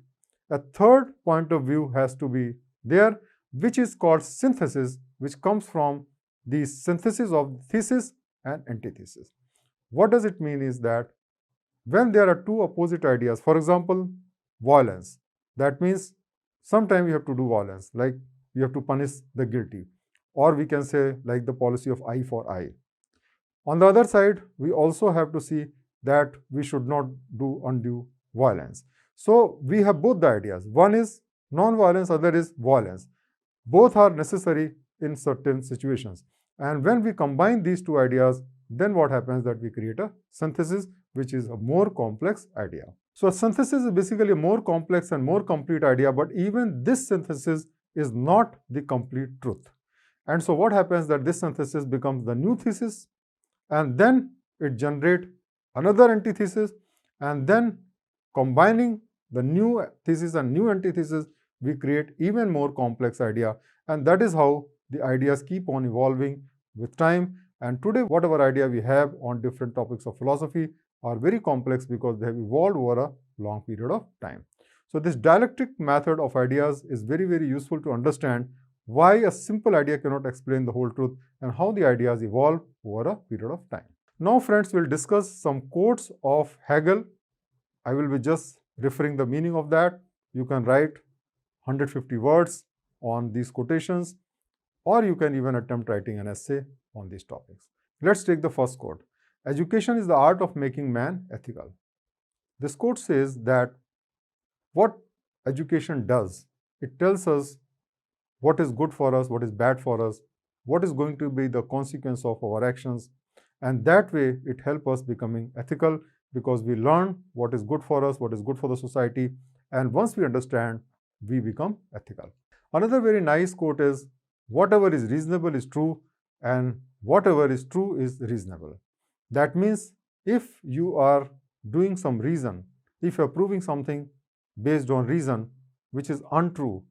a third point of view has to be there, which is called synthesis, which comes from the synthesis of thesis and antithesis. What does it mean is that when there are two opposite ideas, for example, violence, that means sometimes you have to do violence, like you have to punish the guilty, or we can say like the policy of eye for eye. On the other side, we also have to see that we should not do undue violence. So we have both the ideas. One is non-violence, other is violence. Both are necessary in certain situations. And when we combine these two ideas, then what happens that we create a synthesis, which is a more complex idea. So a synthesis is basically a more complex and more complete idea, but even this synthesis is not the complete truth. And so what happens that this synthesis becomes the new thesis, and then it generates another antithesis, and then combining the new thesis and new antithesis, we create even more complex idea. And that is how the ideas keep on evolving with time. And today, whatever idea we have on different topics of philosophy are very complex because they have evolved over a long period of time. So this dialectic method of ideas is very, very useful to understand why a simple idea cannot explain the whole truth and how the ideas evolve over a period of time. Now, friends, we'll discuss some quotes of Hegel. I will be just referring the meaning of that. You can write 150 words on these quotations, or you can even attempt writing an essay on these topics. Let's take the first quote. Education is the art of making man ethical. This quote says that what education does, it tells us what is good for us, what is bad for us, what is going to be the consequence of our actions, and that way it helps us becoming ethical because we learn what is good for us, what is good for the society, and once we understand, we become ethical. Another very nice quote is, whatever is reasonable is true and whatever is true is reasonable. That means if you are doing some reason, if you are proving something based on reason which is untrue,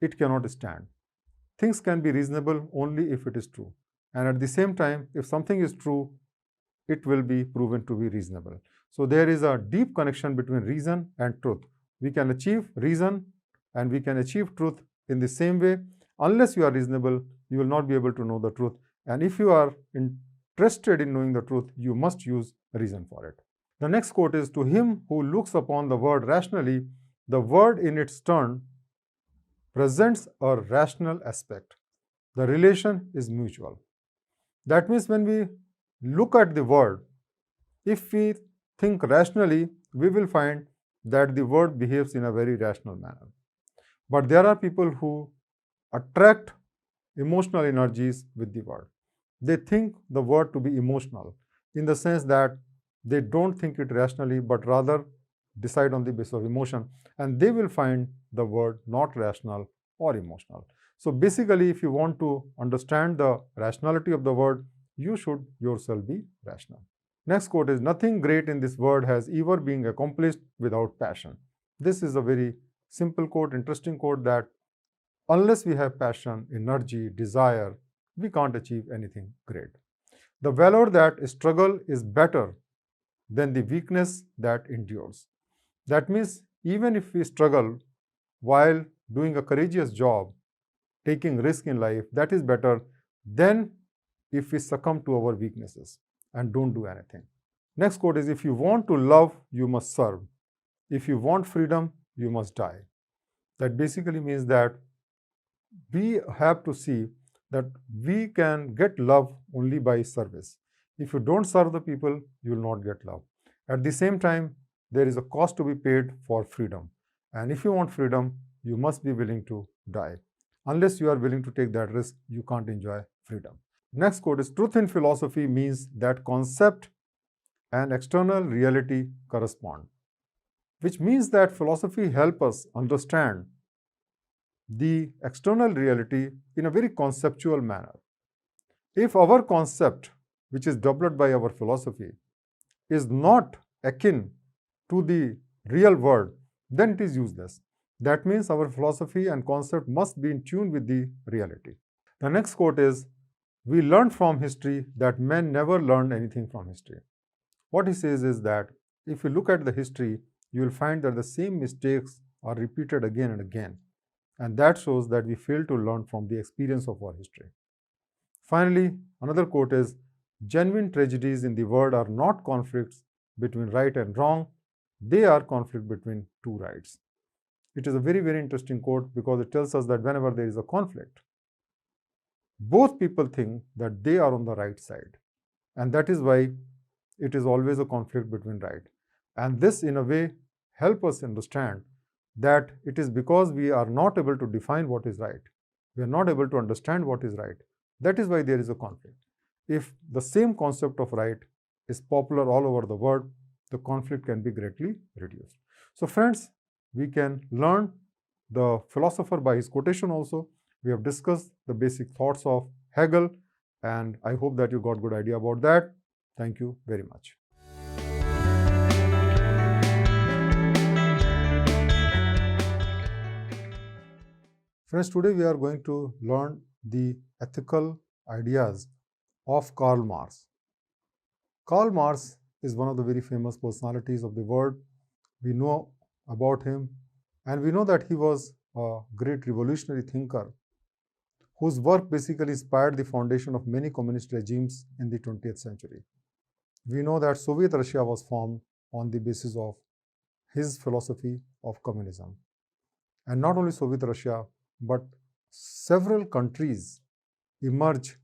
it cannot stand. Things can be reasonable only if it is true. And at the same time, if something is true, it will be proven to be reasonable. So there is a deep connection between reason and truth. We can achieve reason and we can achieve truth in the same way. Unless you are reasonable, you will not be able to know the truth. And if you are interested in knowing the truth, you must use reason for it. The next quote is, to him who looks upon the world rationally, the world in its turn presents a rational aspect. The relation is mutual. That means when we look at the world, if we think rationally, we will find that the world behaves in a very rational manner. But there are people who attract emotional energies with the world. They think the world to be emotional in the sense that they don't think it rationally, but rather decide on the basis of emotion, and they will find the world not rational or emotional. So basically, if you want to understand the rationality of the world, you should yourself be rational. Next quote is, nothing great in this world has ever been accomplished without passion. This is a very simple quote, interesting quote, that unless we have passion, energy, desire, we can't achieve anything great. The valor that struggle is better than the weakness that endures. That means even if we struggle while doing a courageous job, taking risk in life, that is better than if we succumb to our weaknesses and don't do anything. Next quote is, if you want to love, you must serve. If you want freedom, you must die. That basically means that we have to see that we can get love only by service. If you don't serve the people, you will not get love. At the same time, there is a cost to be paid for freedom. And if you want freedom, you must be willing to die. Unless you are willing to take that risk, you can't enjoy freedom. Next quote is, truth in philosophy means that concept and external reality correspond. which means that philosophy helps us understand the external reality in a very conceptual manner. If our concept, which is developed by our philosophy, is not akin to the real world, then it is useless. That means our philosophy and concept must be in tune with the reality. The next quote is, "We learned from history that men never learned anything from history." What he says is that if you look at the history, you will find that the same mistakes are repeated again and again. And that shows that we fail to learn from the experience of our history. Finally, another quote is, "Genuine tragedies in the world are not conflicts between right and wrong, they are conflict between two rights." It is a very, very interesting quote because it tells us that whenever there is a conflict, both people think that they are on the right side. And that is why it is always a conflict between right. And this, in a way, helps us understand that it is because we are not able to define what is right. We are not able to understand what is right. That is why there is a conflict. If the same concept of right is popular all over the world, the conflict can be greatly reduced. So friends, we can learn the philosopher by his quotation also. We have discussed the basic thoughts of Hegel, and I hope that you got a good idea about that. Thank you very much. Friends, today we are going to learn the ethical ideas of Karl Marx. Karl Marx is one of the very famous personalities of the world. We know about him, and we know that he was a great revolutionary thinker whose work basically inspired the foundation of many communist regimes in the 20th century. We know that Soviet Russia was formed on the basis of his philosophy of communism. And not only Soviet Russia, but several countries emerged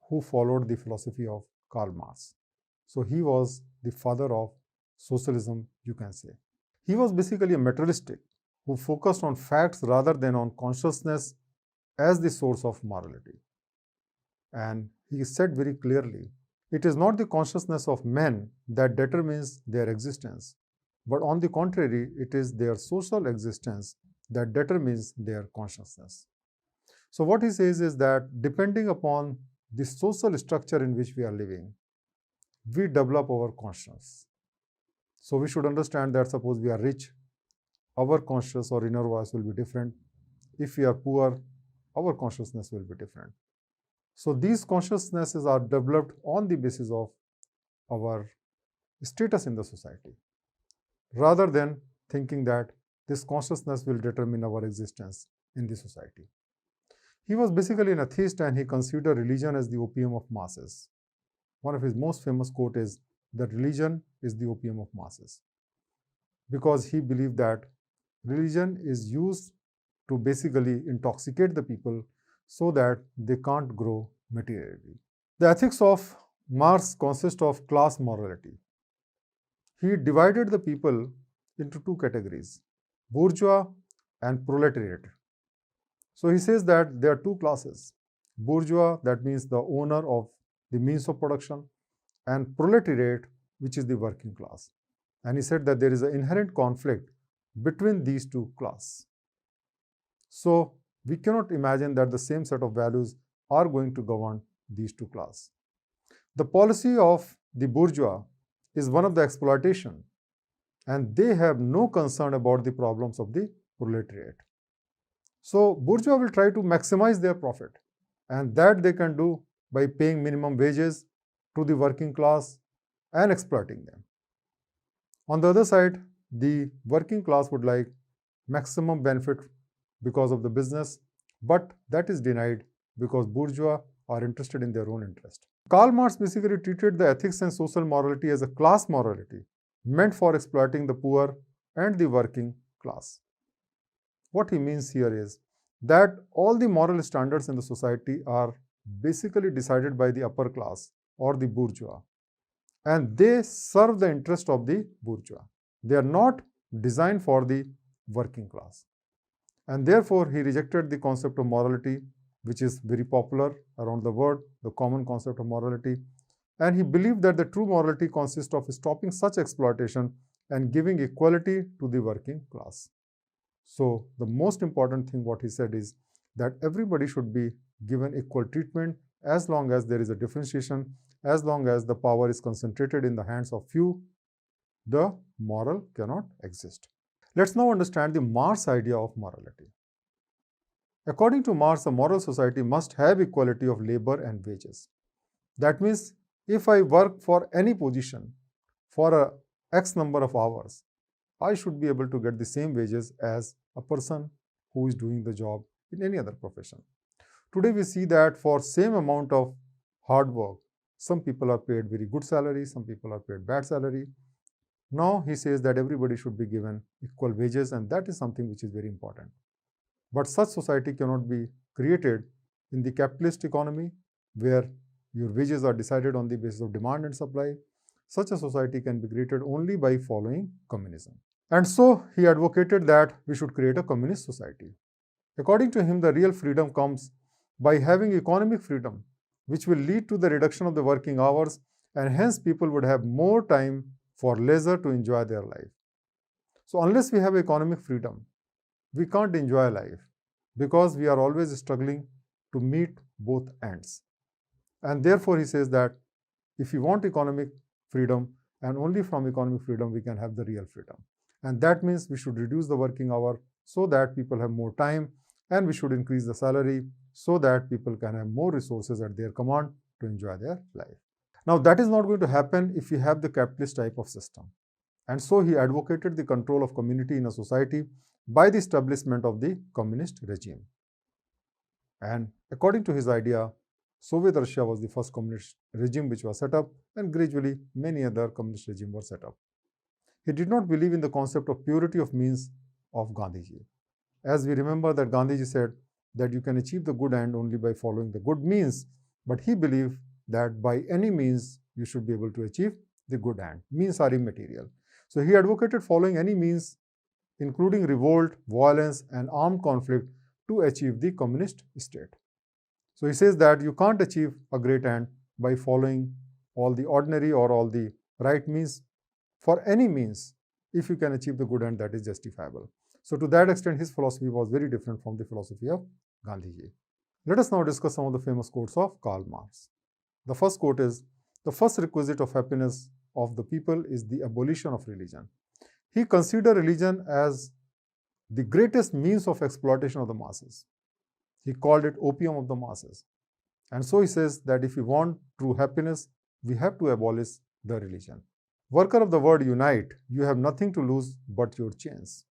who followed the philosophy of Karl Marx. So he was the father of socialism, you can say. He was basically a materialistic who focused on facts rather than on consciousness as the source of morality. And he said very clearly, it is not the consciousness of men that determines their existence, but on the contrary, it is their social existence that determines their consciousness. So what he says is that depending upon the social structure in which we are living, we develop our conscience. So we should understand that suppose we are rich, our conscious or inner voice will be different. If we are poor, our consciousness will be different. So these consciousnesses are developed on the basis of our status in the society, rather than thinking that this consciousness will determine our existence in the society. He was basically an atheist, and he considered religion as the opium of masses. One of his most famous quotes is that religion is the opium of masses, because he believed that religion is used to basically intoxicate the people so that they can't grow materially. The ethics of Marx consist of class morality. He divided the people into two categories, bourgeois and proletariat. So he says that there are two classes, bourgeois, that means the owner of the means of production, and proletariat, which is the working class. And he said that there is an inherent conflict between these two classes. So we cannot imagine that the same set of values are going to govern these two classes. The policy of the bourgeois is one of the exploitation, and they have no concern about the problems of the proletariat. So bourgeois will try to maximize their profit, and that they can do by paying minimum wages to the working class and exploiting them. On the other side, the working class would like maximum benefit because of the business, but that is denied because bourgeois are interested in their own interest. Karl Marx basically treated the ethics and social morality as a class morality meant for exploiting the poor and the working class. What he means here is that all the moral standards in the society are basically decided by the upper class or the bourgeois, and they serve the interest of the bourgeois. They are not designed for the working class. And therefore, he rejected the concept of morality, which is very popular around the world, the common concept of morality. And he believed that the true morality consists of stopping such exploitation and giving equality to the working class. So the most important thing what he said is that everybody should be given equal treatment as long as there is a differentiation, as long as the power is concentrated in the hands of few, the moral cannot exist. Let's now understand the Marx idea of morality. According to Marx, a moral society must have equality of labor and wages. That means if I work for any position for a X number of hours, I should be able to get the same wages as a person who is doing the job in any other profession. Today we see that for same amount of hard work, some people are paid very good salary, some people are paid bad salary. Now he says that everybody should be given equal wages, and that is something which is very important. But such society cannot be created in the capitalist economy where your wages are decided on the basis of demand and supply. Such a society can be created only by following communism. And so he advocated that we should create a communist society. According to him, the real freedom comes by having economic freedom, which will lead to the reduction of the working hours, and hence people would have more time for leisure to enjoy their life. So unless we have economic freedom, we can't enjoy life because we are always struggling to meet both ends. And therefore he says that if you want economic freedom, and only from economic freedom we can have the real freedom. And that means we should reduce the working hour so that people have more time, and we should increase the salary so that people can have more resources at their command to enjoy their life. Now that is not going to happen if we have the capitalist type of system. And so he advocated the control of community in a society by the establishment of the communist regime. And according to his idea, Soviet Russia was the first communist regime which was set up, and gradually many other communist regimes were set up. He did not believe in the concept of purity of means of Gandhiji. As we remember that Gandhiji said that you can achieve the good end only by following the good means, but he believed that by any means you should be able to achieve the good end. Means are immaterial. So he advocated following any means, including revolt, violence, and armed conflict, to achieve the communist state. So he says that you can't achieve a great end by following all the ordinary or all the right means. For any means, if you can achieve the good end, that is justifiable. So to that extent, his philosophy was very different from the philosophy of Gandhiji. Let us now discuss some of the famous quotes of Karl Marx. The first quote is, "The first requisite of happiness of the people is the abolition of religion." He considered religion as the greatest means of exploitation of the masses. He called it opium of the masses. And so he says that if we want true happiness, we have to abolish the religion. Worker of the word unite, you have nothing to lose but your chains.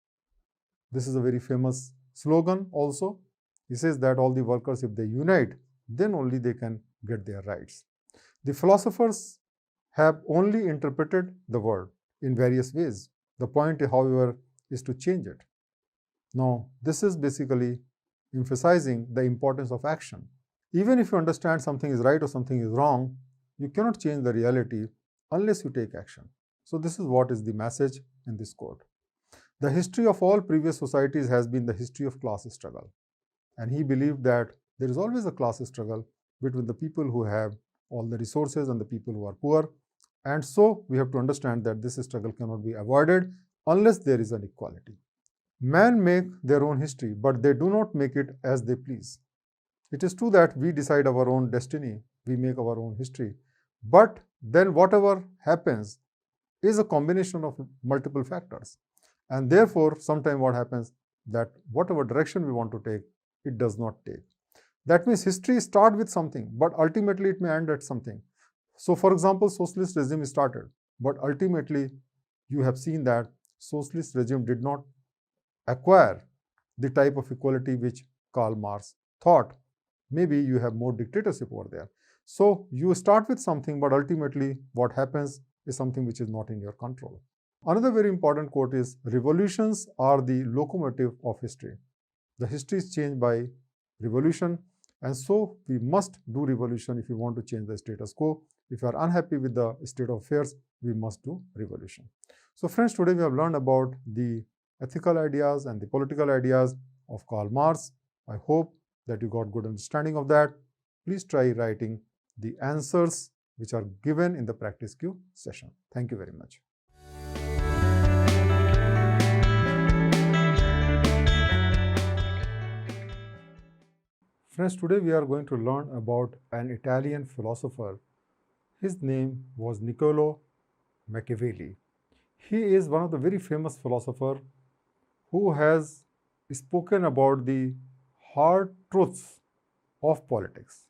This is a very famous slogan also. He says that all the workers, if they unite, then only they can get their rights. The philosophers have only interpreted the word in various ways. The point, however, is to change it. Now, this is basically emphasizing the importance of action. Even if you understand something is right or something is wrong, you cannot change the reality unless you take action. So this is what is the message in this quote. The history of all previous societies has been the history of class struggle. And he believed that there is always a class struggle between the people who have all the resources and the people who are poor. And so we have to understand that this struggle cannot be avoided unless there is an equality. Men make their own history, but they do not make it as they please. It is true that we decide our own destiny, we make our own history, but then whatever happens is a combination of multiple factors. And therefore, sometimes what happens that whatever direction we want to take, it does not take. That means history starts with something, but ultimately it may end at something. So for example, socialist regime started, but ultimately you have seen that socialist regime did not acquire the type of equality which Karl Marx thought. Maybe you have more dictatorship over there. So you start with something, but ultimately what happens is something which is not in your control. Another very important quote is, revolutions are the locomotive of history. The history is changed by revolution, and so we must do revolution if we want to change the status quo. If you are unhappy with the state of affairs, we must do revolution. So friends, today we have learned about the ethical ideas and the political ideas of Karl Marx. I hope that you got good understanding of that. Please try writing the answers which are given in the practice Q session. Thank you very much. Friends, today we are going to learn about an Italian philosopher. His name was Niccolo Machiavelli. He is one of the very famous philosophers who has spoken about the hard truths of politics,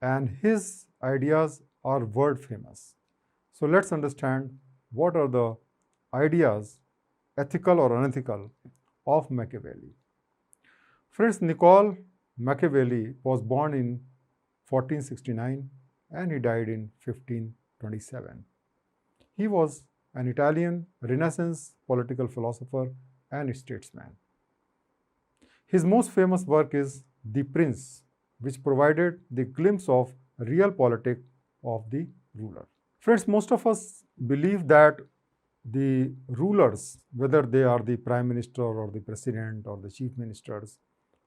and his ideas are world famous. So let's understand what are the ideas, ethical or unethical, of Machiavelli. Friends, Niccolo Machiavelli was born in 1469 and he died in 1527. He was an Italian Renaissance political philosopher and statesman. His most famous work is The Prince, which provided the glimpse of real politics of the ruler. Friends, most of us believe that the rulers, whether they are the prime minister or the president or the chief ministers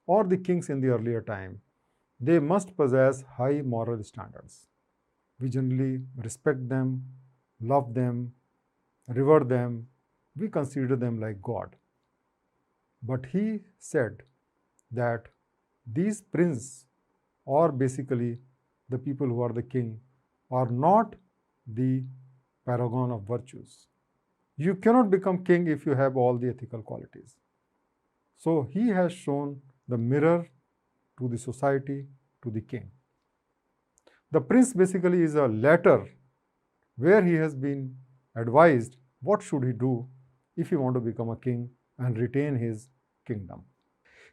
or the kings in the earlier time, they must possess high moral standards. We generally respect them, love them, revere them, we consider them like God. But he said that these princes, or basically the people who are the king, are not the paragon of virtues. You cannot become king if you have all the ethical qualities. So he has shown the mirror to the society, to the king. The prince basically is a letter where he has been advised what should he do if he want to become a king and retain his kingdom.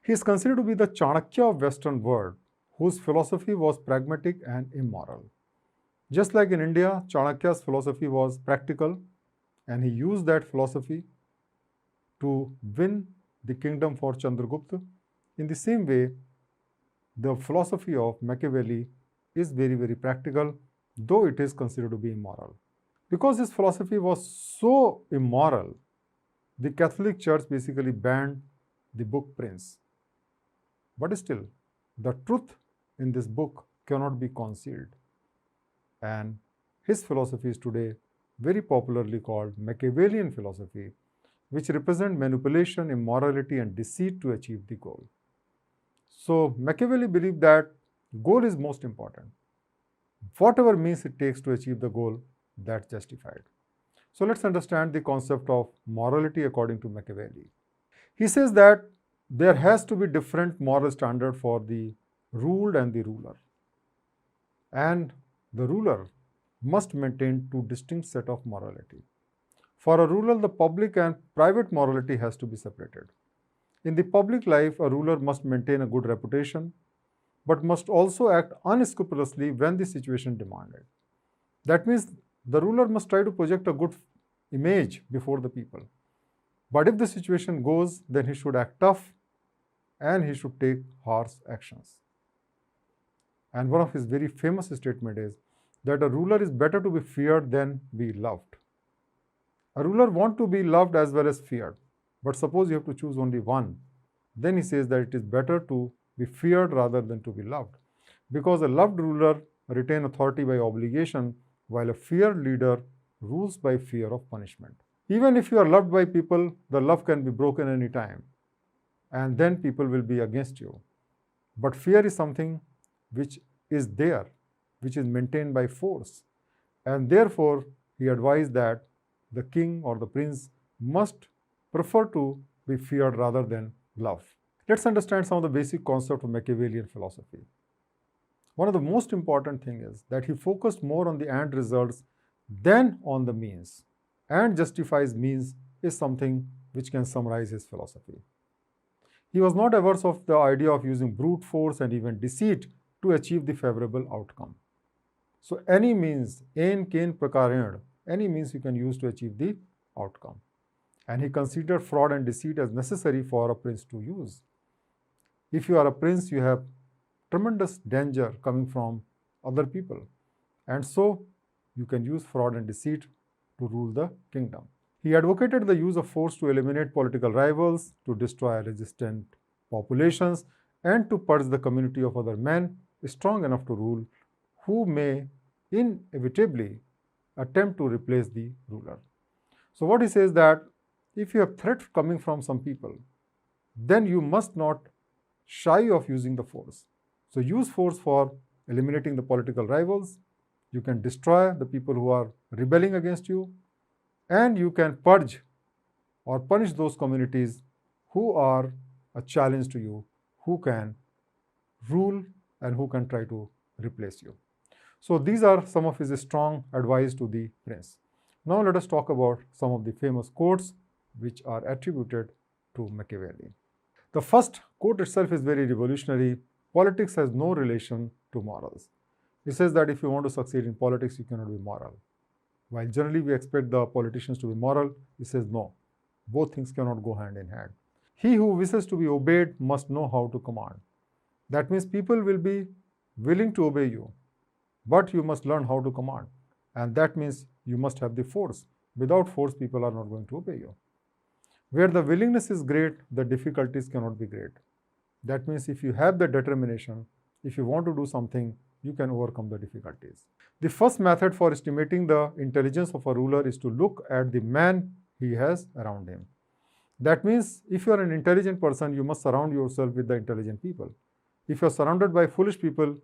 He is considered to be the Chanakya of Western world, whose philosophy was pragmatic and immoral. Just like in India, Chanakya's philosophy was practical, and he used that philosophy to win the kingdom for Chandragupta. In the same way, the philosophy of Machiavelli is very, very practical, though it is considered to be immoral. Because his philosophy was so immoral, the Catholic Church basically banned the book Prince. But still, the truth in this book cannot be concealed. And his philosophy is today very popularly called Machiavellian philosophy, which represent manipulation, immorality, and deceit to achieve the goal. So Machiavelli believed that goal is most important. Whatever means it takes to achieve the goal, that's justified. So let's understand the concept of morality according to Machiavelli. He says that there has to be different moral standard for the ruled and the ruler. And the ruler must maintain two distinct set of morality. For a ruler, the public and private morality has to be separated. In the public life, a ruler must maintain a good reputation, but must also act unscrupulously when the situation demanded. That means the ruler must try to project a good image before the people. But if the situation goes, then he should act tough and he should take harsh actions. And one of his very famous statements is that a ruler is better to be feared than be loved. A ruler wants to be loved as well as feared. But suppose you have to choose only one. Then he says that it is better to be feared rather than to be loved. Because a loved ruler retains authority by obligation, while a feared leader rules by fear of punishment. Even if you are loved by people, the love can be broken any time. And then people will be against you. But fear is something which is there, which is maintained by force. And therefore, he advised that the king or the prince must prefer to be feared rather than loved. Let's understand some of the basic concepts of Machiavellian philosophy. One of the most important things is that he focused more on the end results than on the means. And justifies means is something which can summarize his philosophy. He was not averse of the idea of using brute force and even deceit to achieve the favorable outcome. So any means, ain kain prakaran, any means you can use to achieve the outcome. And he considered fraud and deceit as necessary for a prince to use. If you are a prince, you have tremendous danger coming from other people. And so you can use fraud and deceit to rule the kingdom. He advocated the use of force to eliminate political rivals, to destroy resistant populations, and to purge the community of other men strong enough to rule, who may inevitably attempt to replace the ruler. So what he says that if you have threat coming from some people, then you must not shy of using the force. So use force for eliminating the political rivals. You can destroy the people who are rebelling against you, and you can purge or punish those communities who are a challenge to you, who can rule and who can try to replace you. So these are some of his strong advice to the prince. Now let us talk about some of the famous quotes which are attributed to Machiavelli. The first quote itself is very revolutionary. Politics has no relation to morals. It says that if you want to succeed in politics, you cannot be moral. While generally we expect the politicians to be moral, he says no. Both things cannot go hand in hand. He who wishes to be obeyed must know how to command. That means people will be willing to obey you, but you must learn how to command. And that means you must have the force. Without force, people are not going to obey you. Where the willingness is great, the difficulties cannot be great. That means if you have the determination, if you want to do something, you can overcome the difficulties. The first method for estimating the intelligence of a ruler is to look at the man he has around him. That means if you are an intelligent person, you must surround yourself with the intelligent people. If you are surrounded by foolish people,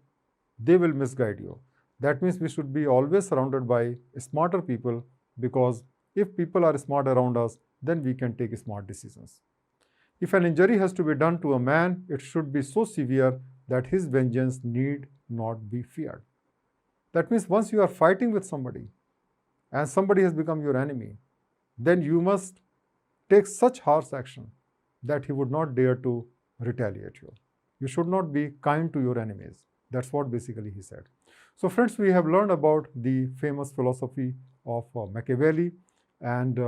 they will misguide you. That means we should be always surrounded by smarter people, because if people are smart around us, then we can take smart decisions. If an injury has to be done to a man, it should be so severe that his vengeance need not be feared. That means once you are fighting with somebody and somebody has become your enemy, then you must take such harsh action that he would not dare to retaliate you. You should not be kind to your enemies. That's what basically he said. So friends, we have learned about the famous philosophy of Machiavelli, and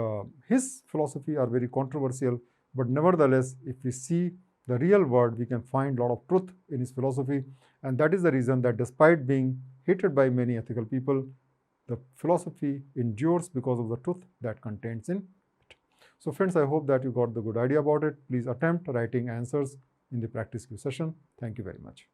his philosophy are very controversial, but nevertheless, if we see the real world, we can find a lot of truth in his philosophy, and that is the reason that despite being hated by many ethical people, the philosophy endures because of the truth that contains in it. So friends, I hope that you got the good idea about it. Please attempt writing answers in the practice quiz session. Thank you very much.